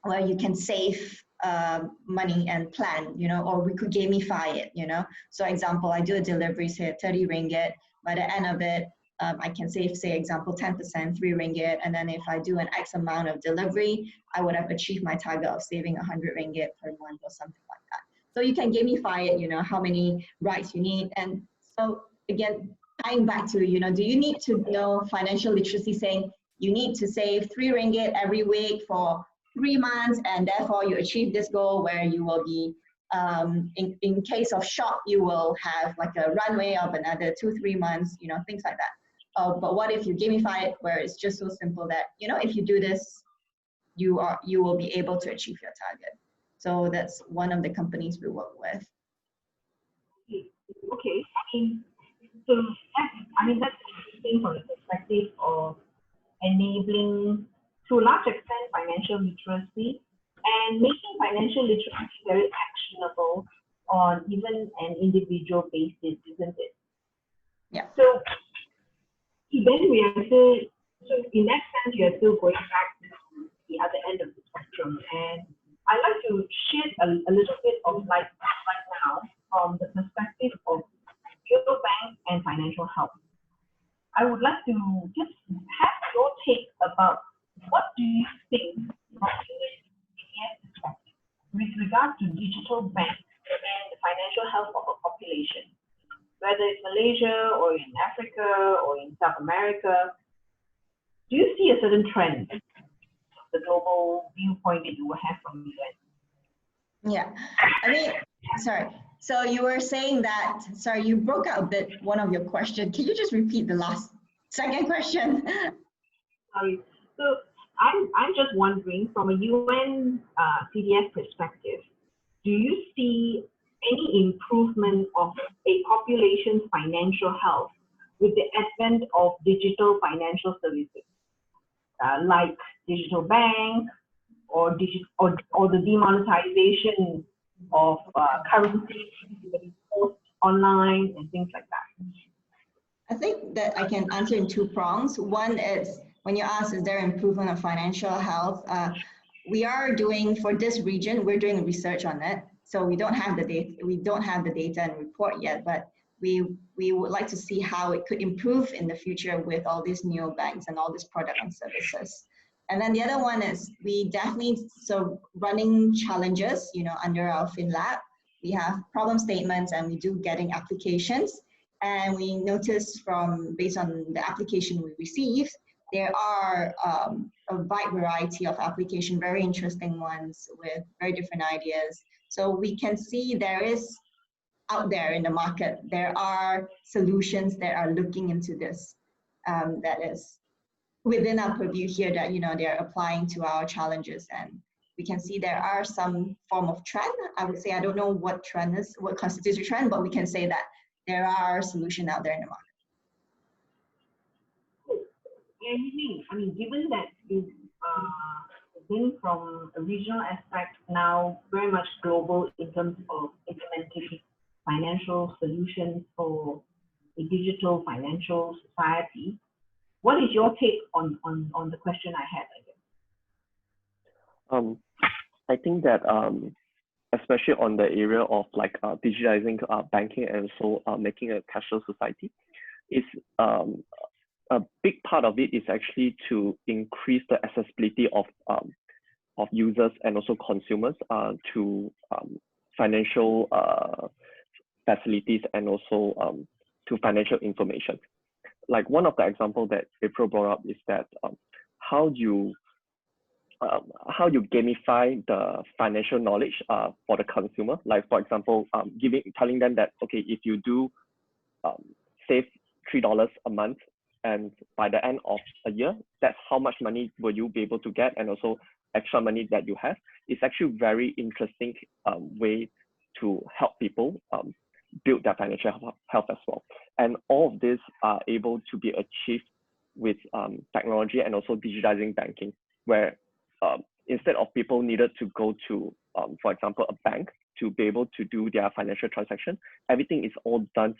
where you can save money and plan, you know, or we could gamify it, you know. So example, I do a delivery, say 30 ringgit, by the end of it, I can save, say example, 10%, 3 ringgit, and then if I do an X amount of delivery, I would have achieved my target of saving 100 ringgit per month or something like that. So you can gamify it, you know, how many rides you need. And so again, tying back to, you know, do you need to know financial literacy saying you need to save 3 ringgit every week for 3 months, and therefore you achieve this goal where you will be, in case of shock, you will have like a runway of another 2-3 months, you know, things like that. But what if you gamify it where it's just so simple that, you know, if you do this, you will be able to achieve your target. So that's one of the companies we work with. Okay, so that's interesting from the perspective of enabling, to a large extent, financial literacy and making financial literacy very actionable on even an individual basis, isn't it? Yeah. So then we are still, so in that sense, you are still going back to the other end of the spectrum. And I'd like to shed a little bit of light right now from the perspective of bank and financial health. I would like to just have your take about what do you think from UNCDF perspective with regard to digital banks and the financial health of a population, whether it's Malaysia or in Africa or in South America. Do you see a certain trend, the global viewpoint that you will have from UN? Yeah, I mean, sorry. So you were saying that, sorry, you broke out a bit one of your questions. Can you just repeat the second question? Sorry. So I'm just wondering, from a UNCDF perspective, do you see any improvement of a population's financial health with the advent of digital financial services, like digital bank or the demonetization of currency online and things like that? I think that I can answer in 2 prongs. One is when you ask, is there improvement of financial health? We are doing, for this region, we're doing research on it. So we don't have the data, and report yet, but we would like to see how it could improve in the future with all these neobanks and all these products and services. And then the other one is we definitely, so running challenges, you know, under our FinLab, we have problem statements and we do getting applications. And we noticed based on the application we received, there are a wide variety of application, very interesting ones with very different ideas. So we can see there is out there in the market, there are solutions that are looking into this, that is within our purview here that, you know, they're applying to our challenges. And we can see there are some form of trend. I would say, I don't know what trend is, what constitutes a trend, but we can say that there are solutions out there in the market. And given that you've been from a regional aspect now very much global in terms of implementing financial solutions for a digital financial society, what is your take on the question I had? I think that especially on the area of like digitizing banking and so making a cashless society, is a big part of it is actually to increase the accessibility of users and also consumers to financial facilities and also to financial information. Like one of the examples that April brought up is that how you gamify the financial knowledge for the consumer. Like for example, telling them that, okay, if you do save $3 a month And by the end of a year, that's how much money will you be able to get, and also extra money that you have. It's actually a very interesting way to help people build their financial health as well. And all of this are able to be achieved with technology and also digitizing banking, where instead of people needed to go to, for example, a bank to be able to do their financial transaction, everything is all done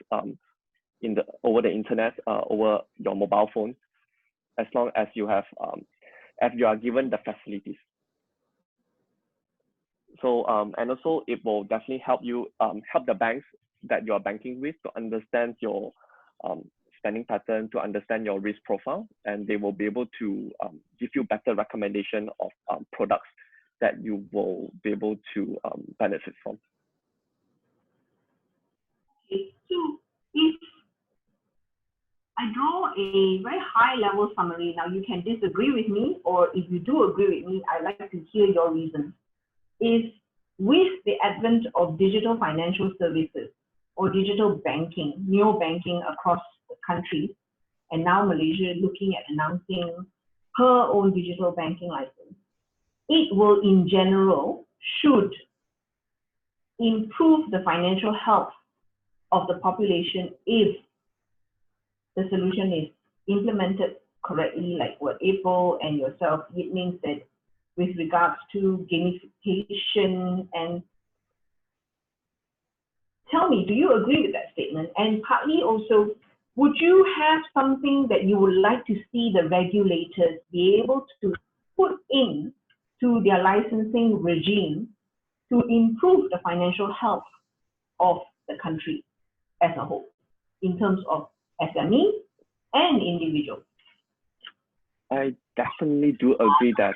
over the internet, over your mobile phone, as long as you have, if you are given the facilities. So, and also it will definitely help you, help the banks that you are banking with to understand your spending pattern, to understand your risk profile, and they will be able to give you better recommendation of products that you will be able to benefit from. Okay, so if I draw a very high level summary, now you can disagree with me, or if you do agree with me, I'd like to hear your reasons. Is with the advent of digital financial services or digital banking, neo-banking across the country, and now Malaysia looking at announcing her own digital banking license, it will in general should improve the financial health of the population if the solution is implemented correctly, like what April and yourself, Ming, said, with regards to gamification. And tell me, do you agree with that statement? And partly also, would you have something that you would like to see the regulators be able to put in to their licensing regime to improve the financial health of the country as a whole, in terms of SMEs and individuals? I definitely do agree that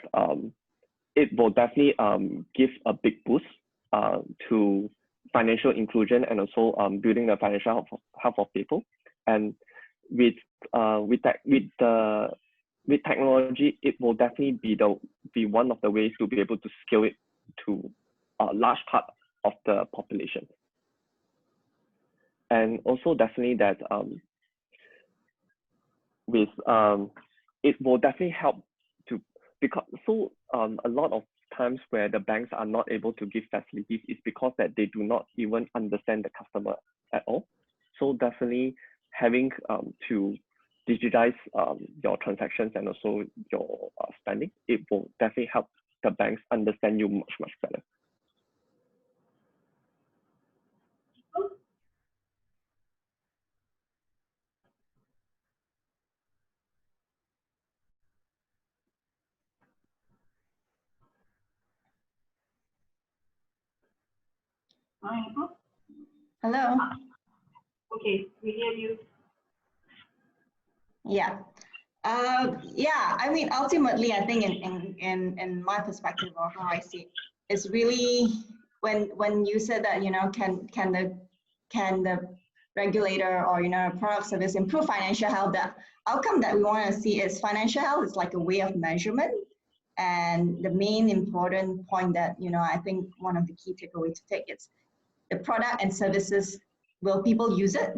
it will definitely give a big boost to financial inclusion and also building the financial health of people. And with technology, it will definitely be one of the ways to be able to scale it to a large part of the population. And also definitely that it will definitely help to, because a lot of times where the banks are not able to give facilities is because that they do not even understand the customer at all. So definitely having to digitize your transactions and also your spending, it will definitely help the banks understand you much, much better. Hello. Okay, we hear you. Yeah. Yeah, I mean, ultimately, I think in my perspective, or how I see it, it's really when you said that, you know, can the regulator or, you know, product service improve financial health, the outcome that we want to see is financial health is like a way of measurement. And the main important point that, you know, I think one of the key takeaways to take is the product and services, will people use it?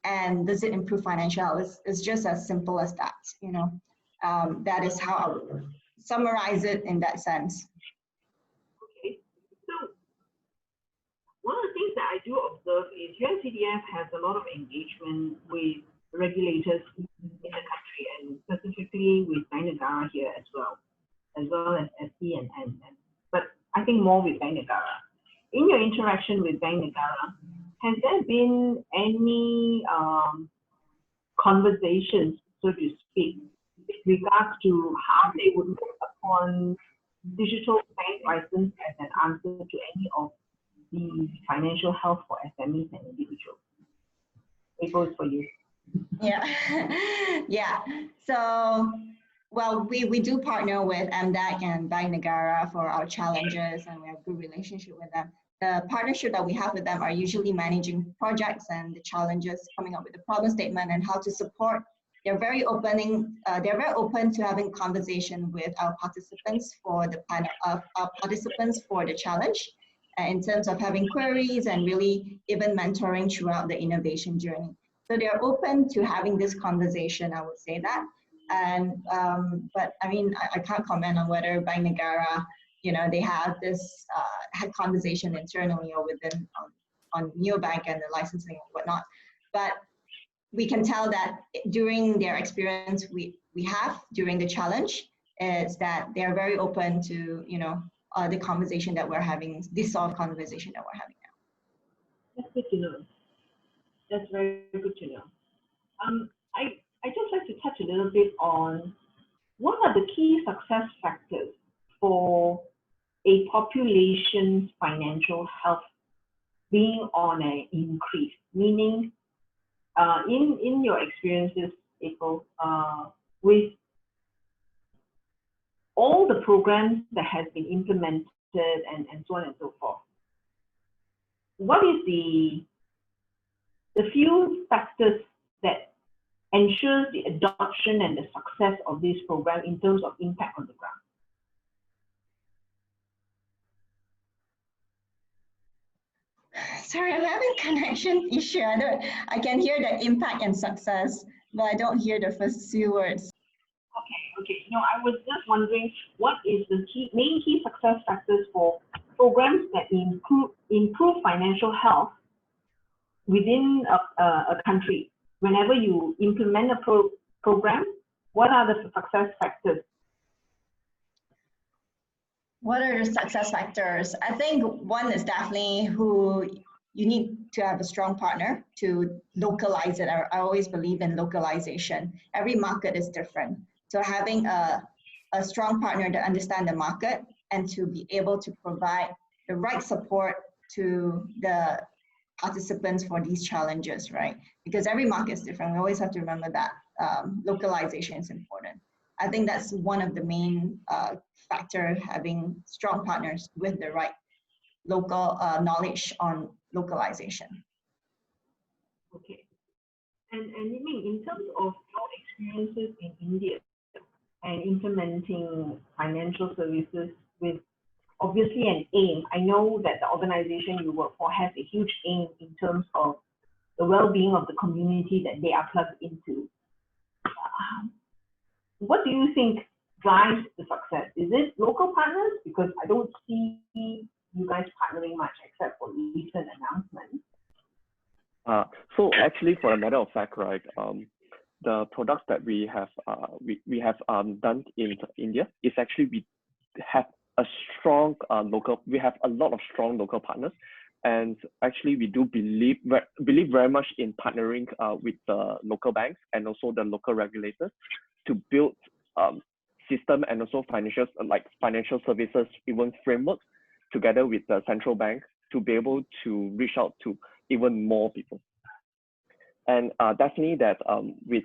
And does it improve financial health? It's just as simple as that, you know. That is how I would summarize it in that sense. Okay, so one of the things that I do observe is UNCDF has a lot of engagement with regulators in the country, and specifically with Bank Negara here as well as SC and but I think more with Bank Negara. In your interaction with Bank Negara, has there been any conversations, so to speak, with regards to how they would look upon digital bank license as an answer to any of the financial health for SMEs and individuals? It goes for you. Yeah, yeah. So, well, we do partner with MDAC and Bank Negara for our challenges, and we have a good relationship with them. The partnership that we have with them are usually managing projects and the challenges, coming up with the problem statement and how to support. They're very open to having conversation with our participants for the challenge, in terms of having queries and really even mentoring throughout the innovation journey. So they're open to having this conversation, I would say that. And but I mean, I can't comment on whether Bank Negara, you know, they have this had conversation internally or within on neobank and the licensing and whatnot. But we can tell that during their experience we have during the challenge is that they're very open to, you know, the conversation that we're having, this sort of conversation that we're having now. That's good to know. That's very good to know. I just like to touch a little bit on what are the key success factors for a population's financial health being on an increase, meaning in your experiences, April, with all the programs that has been implemented and so on and so forth, what is the few factors that ensures the adoption and the success of this program in terms of impact on the ground? Sorry, I'm having connection issue. I can hear the impact and success, but I don't hear the first few words. Okay. No, I was just wondering what is the main key success factors for programs that improve financial health within a country. Whenever you implement a program, what are the success factors? What are the success factors? I think one is definitely who you need to have a strong partner to localize it. I always believe in localization. Every market is different. So having a strong partner to understand the market and to be able to provide the right support to the participants for these challenges, right? Because every market is different. We always have to remember that localization is important. I think that's one of the main factor, having strong partners with the right local knowledge on localization. Okay. And Ming, in terms of your experiences in India and implementing financial services with obviously an aim, I know that the organization you work for has a huge aim in terms of the well-being of the community that they are plugged into. What do you think drives the success? Is it local partners? Because I don't see you guys partnering much except for recent announcements. So actually, for a matter of fact, right, the products that we have done in India is actually we have a strong we have a lot of strong local partners, and actually we do believe very much in partnering with the local banks and also the local regulators to build system and also financial services even frameworks together with the central bank to be able to reach out to even more people. And definitely that with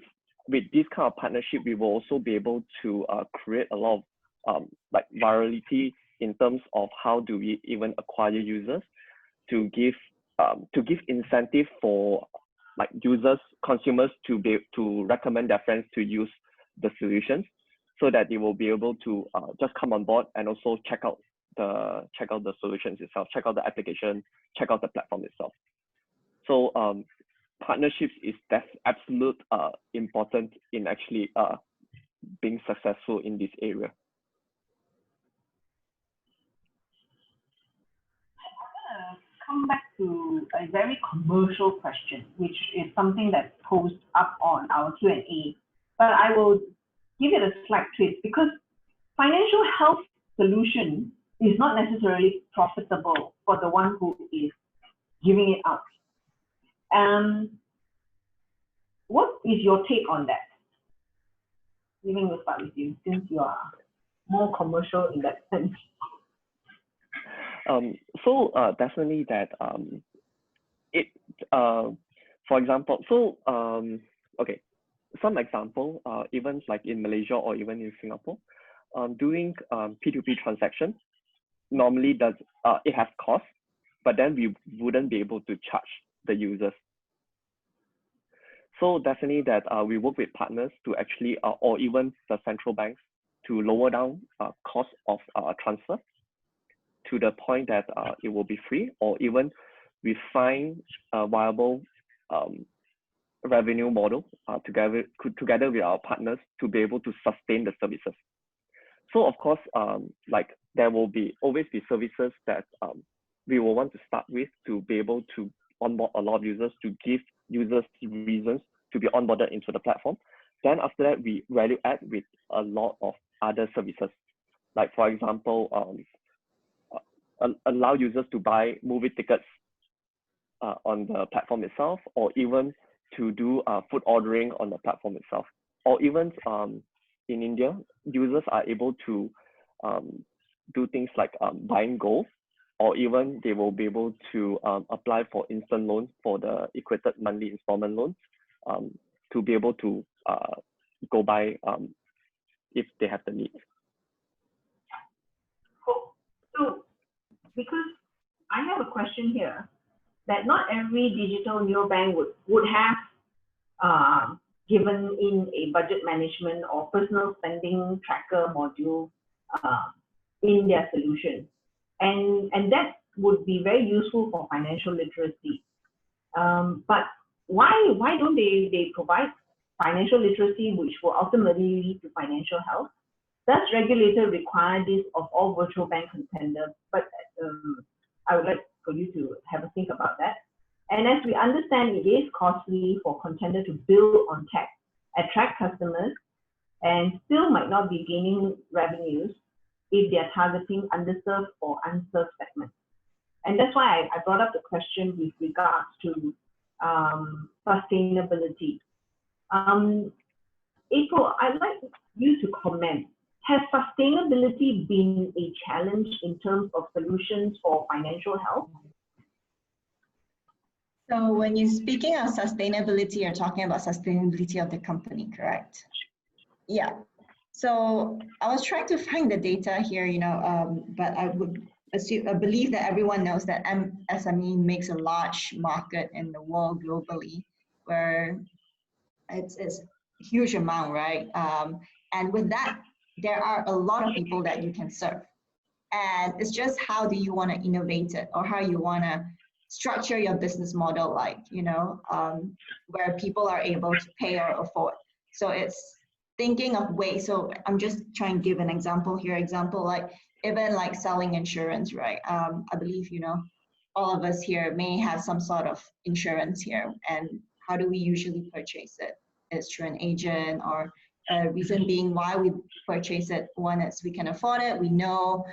this kind of partnership, we will also be able to create a lot of virality in terms of how do we even acquire users, to give incentive for consumers to recommend their friends to use the solutions, so that they will be able to just come on board and also check out the solutions itself, check out the application, check out the platform itself. So partnerships is absolute important in actually being successful in this area. I'm gonna come back to a very commercial question, which is something that's posed up on our Q&A, but I will give it a slight twist, because financial health solution is not necessarily profitable for the one who is giving it out. What is your take on that? Ming, we'll start with you, since you are more commercial in that sense. So definitely that for example, so okay, some example, even like in Malaysia or even in Singapore, doing P2P transaction normally it has cost, but then we wouldn't be able to charge the users. So definitely that we work with partners to actually, or even the central banks, to lower down cost of transfer to the point that it will be free, or even we find viable revenue model together with our partners to be able to sustain the services. So of course, like there will always be services that we will want to start with to be able to onboard a lot of users, to give users reasons to be onboarded into the platform. Then after that, we value add with a lot of other services. Like for example, allow users to buy movie tickets on the platform itself, or even to do food ordering on the platform itself. Or even in India, users are able to do things like buying gold, or even they will be able to apply for instant loans for the equated monthly installment loans to be able to go buy if they have the need. Cool. So, because I have a question here, that not every digital neobank would have given in a budget management or personal spending tracker module in their solution. And that would be very useful for financial literacy. But why don't they provide financial literacy, which will ultimately lead to financial health? Does regulator require this of all virtual bank contenders? But I would like for you to have a think about that. And as we understand, it is costly for contender to build on tech, attract customers, and still might not be gaining revenues if they are targeting underserved or unserved segments. And that's why I brought up the question with regards to sustainability. April, I'd like you to comment. Has sustainability been a challenge in terms of solutions for financial health? So when you're speaking of sustainability, you're talking about sustainability of the company, correct? Yeah. So I was trying to find the data here, but I believe that everyone knows that SME makes a large market in the world globally, where it's a huge amount, right? And with that, there are a lot of people that you can serve. And it's just how do you want to innovate it, or how you want to structure your business model, like, where people are able to pay or afford. So it's thinking of ways. So I'm just trying to give an example here. Like even like selling insurance, right? I believe, all of us here may have some sort of insurance here. And how do we usually purchase it? It's through an agent, or reason being why we purchase it. One is we can afford it. We know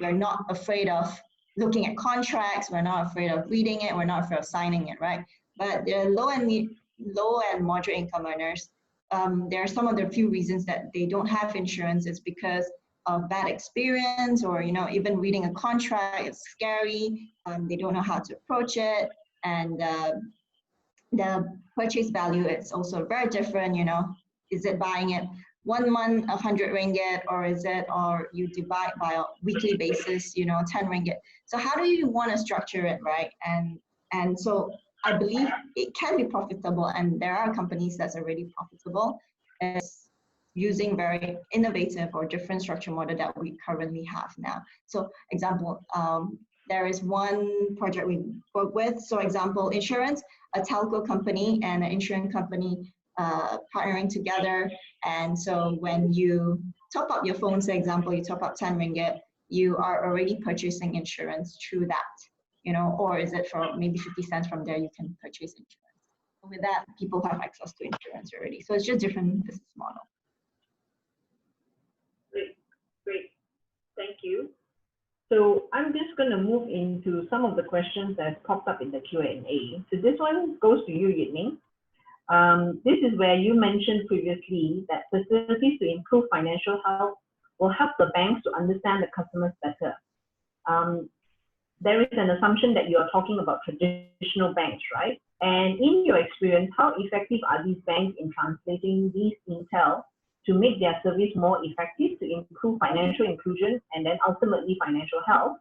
we're not afraid of looking at contracts. We're not afraid of reading it. We're not afraid of signing it, right? But the low and moderate income earners, there are some of the few reasons that they don't have insurance. It's because of bad experience, or even reading a contract is scary. They don't know how to approach it, and the purchase value is also very different. Is it buying it 1 month 100 ringgit, or you divide by a weekly basis, 10 ringgit? So how do you want to structure it, right? And so I believe it can be profitable, and there are companies that's already profitable. It's using very innovative or different structure model that we currently have now. So example, there is one project we work with. So example, insurance, a telco company and an insurance company partnering together. And so when you top up your phone, for example, you top up 10 ringgit, you are already purchasing insurance through that, or is it for maybe 50 cents from there, you can purchase insurance. With that, people have access to insurance already. So it's just different business model. Great. Thank you. So I'm just going to move into some of the questions that popped up in the Q&A. So this one goes to you, Ming. This is where you mentioned previously that facilities to improve financial health will help the banks to understand the customers better. There is an assumption that you are talking about traditional banks, right? And in your experience, how effective are these banks in translating these intel to make their service more effective to improve financial inclusion and then ultimately financial health,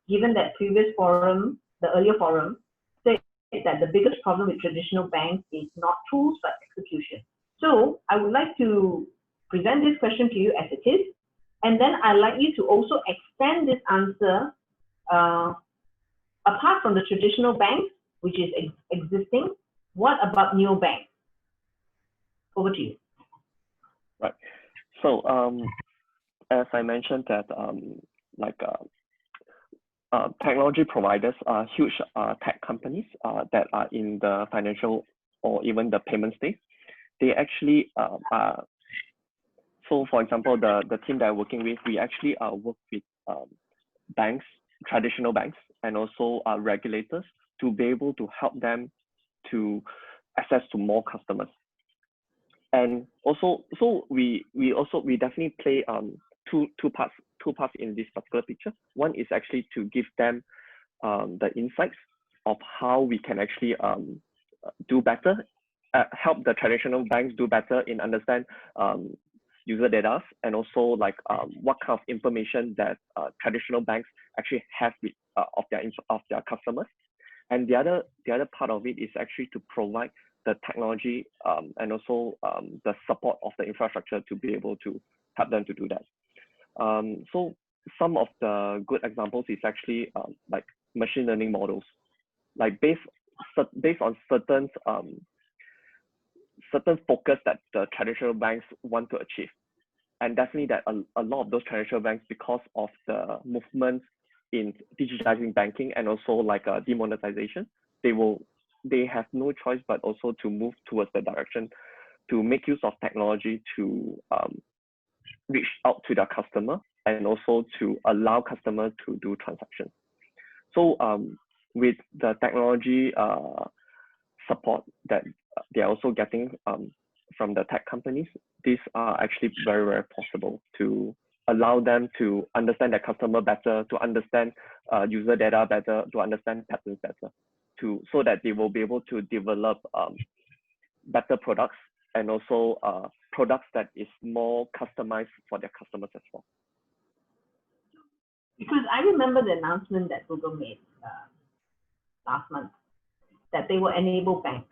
given that previous forum, the earlier forum, said that the biggest problem with traditional banks is not tools, but execution. So I would like to present this question to you as it is, and then I'd like you to also extend this answer apart from the traditional banks, which is existing, what about neobanks? Over to you. Right. So as I mentioned that technology providers are huge tech companies that are in the financial or even the payment space. They actually so for example, the team that I'm working with, we actually work with banks, traditional banks, and also regulators to be able to help them to access to more customers. And also, so we definitely play two parts in this particular picture. One is actually to give them the insights of how we can actually do better, help the traditional banks do better in understand user data, and also like what kind of information that traditional banks actually have with, of their customers. And the other part of it is actually to provide the technology and also the support of the infrastructure to be able to help them to do that. So some of the good examples is actually like machine learning models, like based on certain focus that the traditional banks want to achieve. And definitely that a lot of those traditional banks, because of the movements in digitizing banking and also like demonetization, they have no choice but also to move towards the direction to make use of technology to reach out to their customer and also to allow customers to do transactions. So with the technology support that they're also getting from the tech companies, these are actually very, very possible to allow them to understand their customer better, to understand user data better, to understand patterns better, so that they will be able to develop better products and also products that is more customized for their customers as well. Because I remember the announcement that Google made last month, that they will enable banks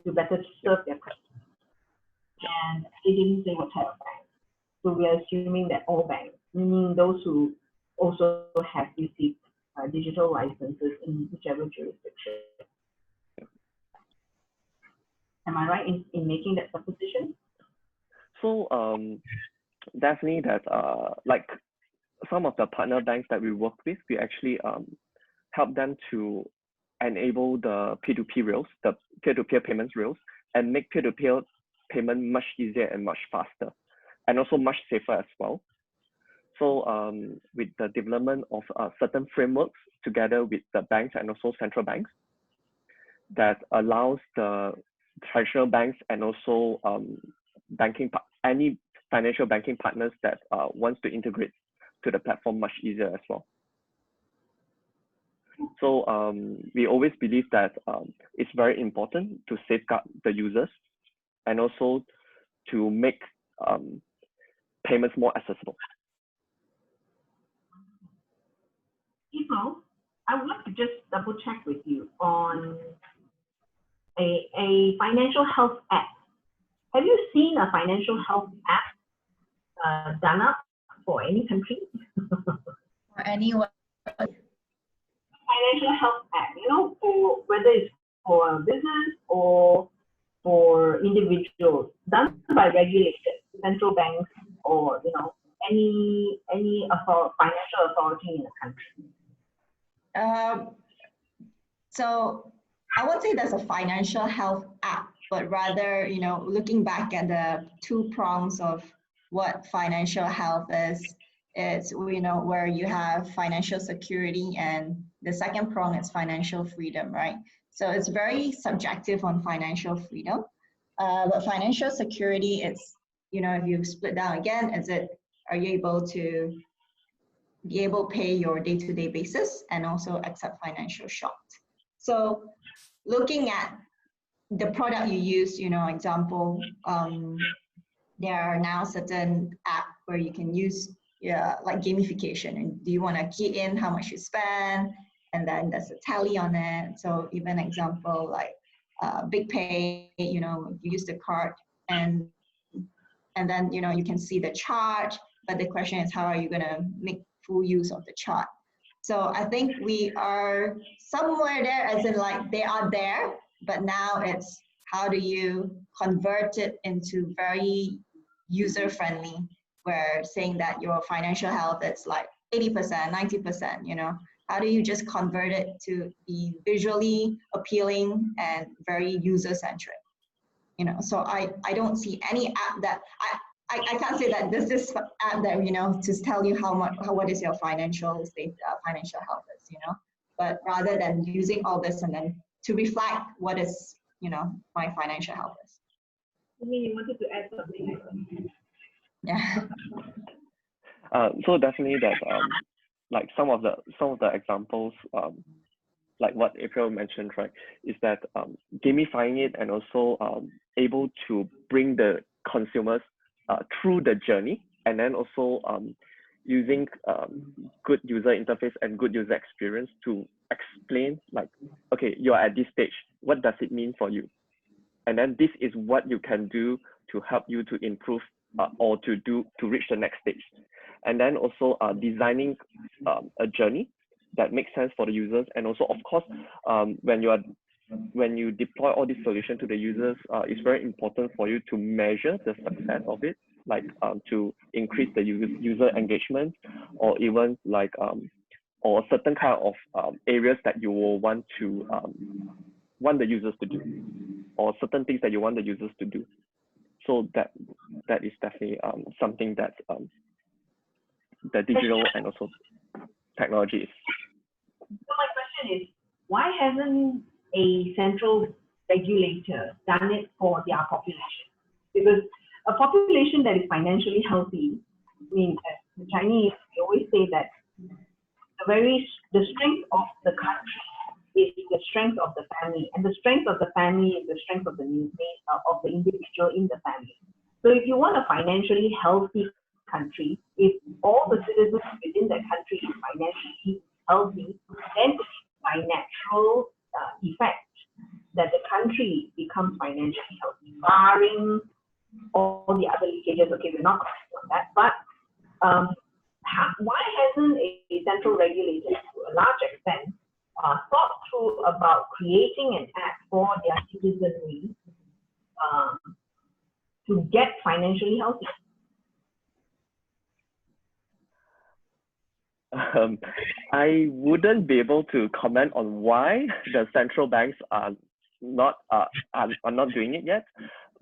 to better serve their customers. And they didn't say what type of banks. So we are assuming that all banks, meaning those who also have received digital licenses in whichever jurisdiction. Am I right in making that supposition? So definitely that like some of the partner banks that we work with, we actually help them to enable the P2P rails, the peer-to-peer payments rails, and make peer-to-peer payment much easier and much faster, and also much safer as well. So with the development of certain frameworks together with the banks and also central banks, that allows the traditional banks and also any financial banking partners that wants to integrate to the platform much easier as well. So we always believe that it's very important to safeguard the users and also to make payments more accessible. Ivo, I would like to just double check with you on a financial health app. Have you seen a financial health app done up for any country? Or anyone? Financial health app, you know, for whether it's for a business or for individuals, done by regulated central banks or any financial authority in the country. So I won't say there's a financial health app, but rather, looking back at the two prongs of what financial health is, it's, where you have financial security, and the second prong is financial freedom, right? So it's very subjective on financial freedom, but financial security, it's, if you split down again, are you able to pay your day-to-day basis and also accept financial shocks? So looking at the product you use, example, there are now certain apps where you can use like gamification, and do you want to key in how much you spend, and then there's a tally on it. So even example like Big Pay, you use the card and then you can see the charge, but the question is, how are you going to make full use of the chart? So I think we are somewhere there, as in like they are there, but now it's how do you convert it into very user-friendly, where saying that your financial health is like 80%, 90%, you know, how do you just convert it to be visually appealing and very user-centric? You know, so I don't see any app that, I can't say that this app that, you know, to tell you what is your financial state, financial health is, you know, but rather than using all this and then to reflect what is, you know, my financial health is. I mean, you wanted to add something. Yeah. So definitely that like some of the examples like what April mentioned, right, is that gamifying it and also able to bring the consumers through the journey, and then also using good user interface and good user experience to explain, like, okay, you're at this stage, what does it mean for you? And then this is what you can do to help you to improve or to reach the next stage. And then also designing a journey that makes sense for the users. And also, of course, when you deploy all these solutions to the users, it's very important for you to measure the success of it, like to increase the user engagement, or even like or a certain kind of areas that you will want the users to do, or certain things that you want the users to do. So that is definitely something that the digital and also technology is. So my question is, why hasn't a central regulator done it for their population? Because a population that is financially healthy, I mean, as the Chinese, we always say that the strength of the country is the strength of the family, and the strength of the family is the strength of the individual in the family. So if you want a financially healthy country, if all the citizens within that country is financially healthy, then by natural effect that the country becomes financially healthy, barring all the other leakages. Okay, we're not commenting on that, but why hasn't a central regulator, to a large extent, thought through about creating an app for their citizenry to get financially healthy? I wouldn't be able to comment on why the central banks are not doing it yet,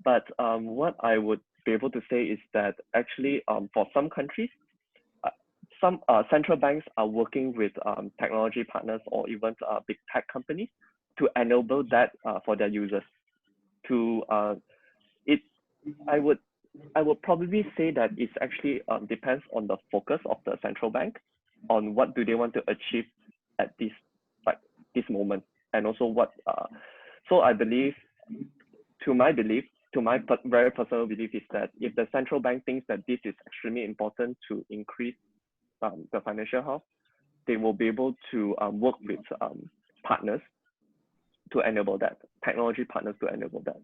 but what I would be able to say is that actually for some countries, some central banks are working with technology partners or even big tech companies to enable that for their users. I would probably say that it's actually depends on the focus of the central bank, on what do they want to achieve at this moment, and also what. So I believe, to my very personal belief, is that if the central bank thinks that this is extremely important to increase the financial health, they will be able to work with partners to enable that, technology partners to enable that.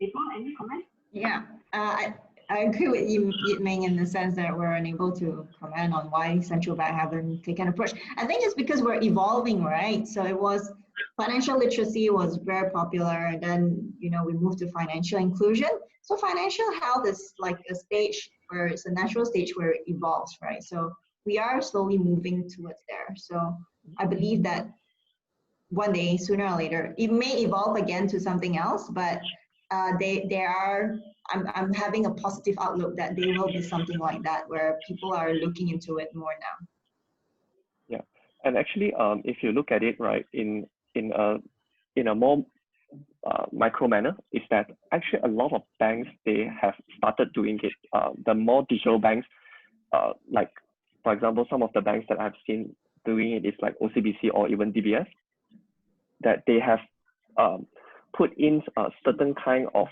April, any comments? Yeah, I agree with you, Ming, in the sense that we're unable to comment on why central bank haven't taken an approach. I think it's because we're evolving, right? So it was financial literacy was very popular, and then we moved to financial inclusion. So financial health is like a stage where it's a natural stage where it evolves, right? So we are slowly moving towards there. So I believe that one day, sooner or later, it may evolve again to something else, but I'm having a positive outlook that there will be something like that where people are looking into it more now. Yeah, and actually, if you look at it, right, in a more micro manner, is that actually a lot of banks, they have started doing it. The more digital banks, like for example, some of the banks that I've seen doing it is like OCBC or even DBS, that they have put in a certain kind of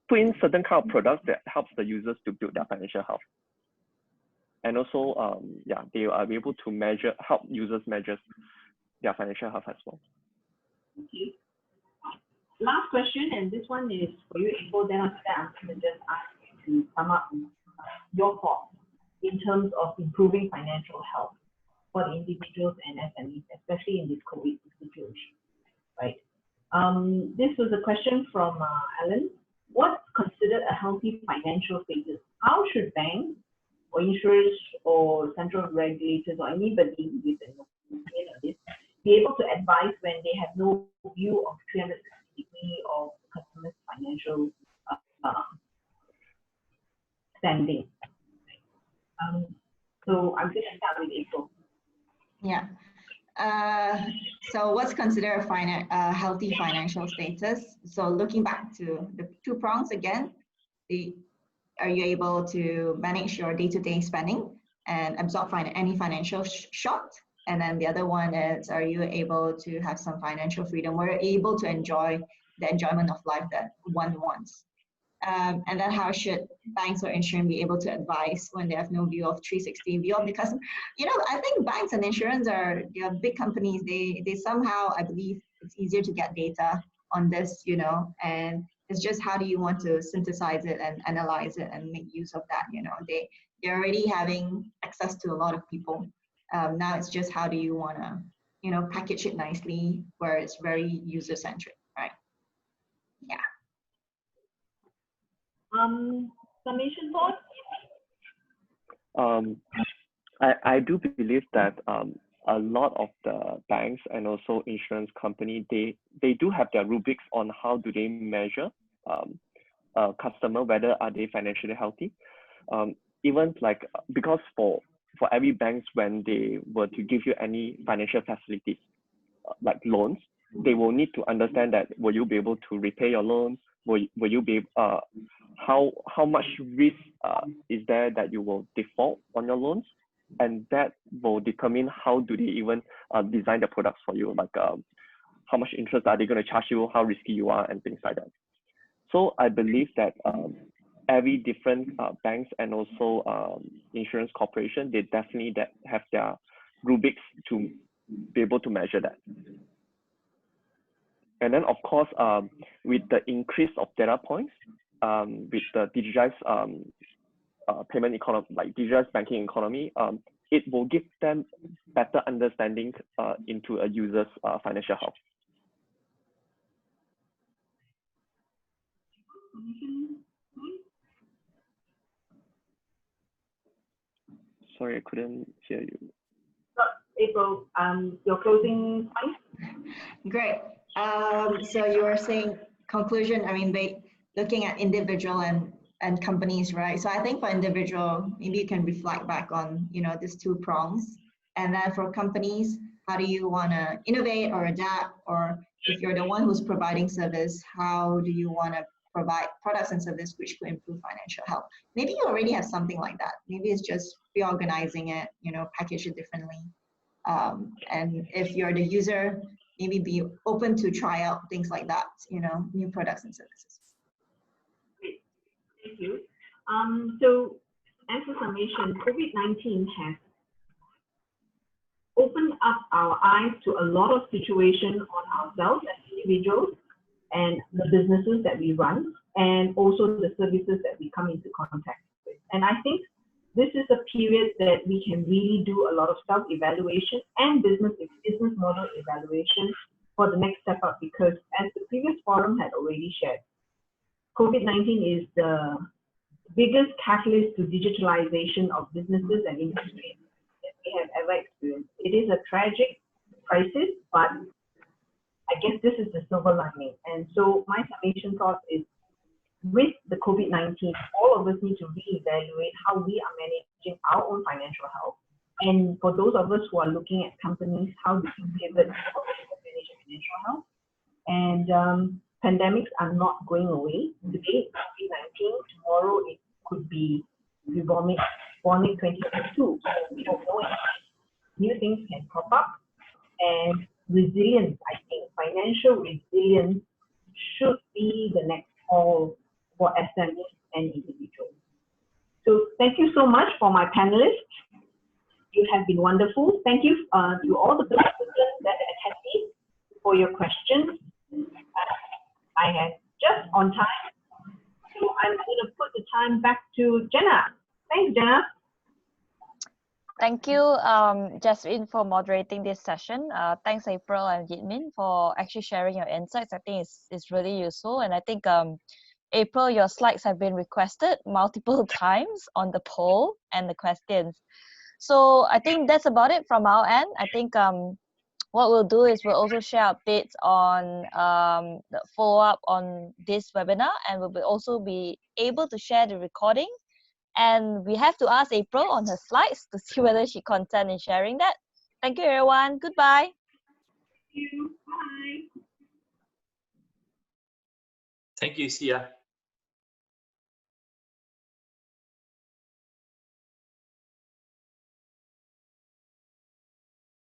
put in certain kind of products that helps the users to build their financial health. And also, yeah, they are able to help users measure their financial health as well. Okay. Last question, and this one is for you, April. Then after that, I'm going to just ask you to sum up your thoughts in terms of improving financial health. for the individuals and SMEs, especially in this COVID situation, right? This was a question from Alan. What's considered a healthy financial status? How should banks or insurers or central regulators or anybody with an opinion on this be able to advise when they have no view of 360 degree of customers' financial standing? So I'm going to start with April. Yeah. So what's considered a healthy financial status? So looking back to the 2 prongs again, are you able to manage your day-to-day spending and absorb any financial shock? And then the other one is, are you able to have some financial freedom where you're able to enjoy the enjoyment of life that one wants? And then how should banks or insurance be able to advise when they have no view of 360 view of the customer? You know, I think banks and insurance they're big companies. They somehow, I believe, it's easier to get data on this, you know, and it's just how do you want to synthesize it and analyze it and make use of that, you know. They're already having access to a lot of people. Now it's just how do you want to, you know, package it nicely where it's very user-centric, right? Yeah. Summation thoughts? I do believe that a lot of the banks and also insurance company, they do have their rubrics on how do they measure a customer, whether are they financially healthy. Even like, because for every banks, when they were to give you any financial facilities, like loans, they will need to understand that will you be able to repay your loan? Will you be how much risk is there that you will default on your loans? And that will determine how do they even design the products for you, like how much interest are they going to charge you, how risky you are, and things like that. So I believe that every different banks and also insurance corporation, they definitely have their rubrics to be able to measure that. And then, of course, with the increase of data points, with the digitized payment economy, like digitized banking economy, it will give them better understanding into a user's financial health. Sorry, I couldn't hear you. April, your closing point? Great. So you were saying conclusion, I mean, looking at individual and companies, right? So I think for individual, maybe you can reflect back on, you know, these 2 prongs. And then for companies, how do you want to innovate or adapt? Or if you're the one who's providing service, how do you want to provide products and service which could improve financial health? Maybe you already have something like that. Maybe it's just reorganizing it, you know, package it differently. And if you're the user, maybe be open to try out things like that, you know, new products and services. Great. Thank you. So as a summation, COVID-19 has opened up our eyes to a lot of situations on ourselves as individuals and the businesses that we run, and also the services that we come into contact with. And I think this is a period that we can really do a lot of self-evaluation and business model evaluation for the next step up, because as the previous forum had already shared, COVID-19 is the biggest catalyst to digitalization of businesses and industries that we have ever experienced. It is a tragic crisis, but I guess this is the silver lining. And so my summation thought is, with the COVID-19, all of us need to reevaluate how we are managing our own financial health. And for those of us who are looking at companies, how do we pivot to manage financial health? And pandemics are not going away. Today, COVID-19, tomorrow it could be bubonic 2022. So we don't know it. New things can pop up. And resilience, I think, financial resilience should be the next call for SMEs and individuals. So thank you so much for my panelists. You have been wonderful. Thank you to all the participants that attended for your questions. I had just on time. So I'm going to put the time back to Jenna. Thanks, Jenna. Thank you, Jasmine, for moderating this session. Thanks, April and Jasmine, for actually sharing your insights. I think it's really useful. And I think, April, your slides have been requested multiple times on the poll and the questions. So I think that's about it from our end. I think what we'll do is we'll also share updates on the follow-up on this webinar, and we'll also be able to share the recording. And we have to ask April on her slides to see whether she consents in sharing that. Thank you, everyone. Goodbye. Thank you. Bye. Thank you, Sia.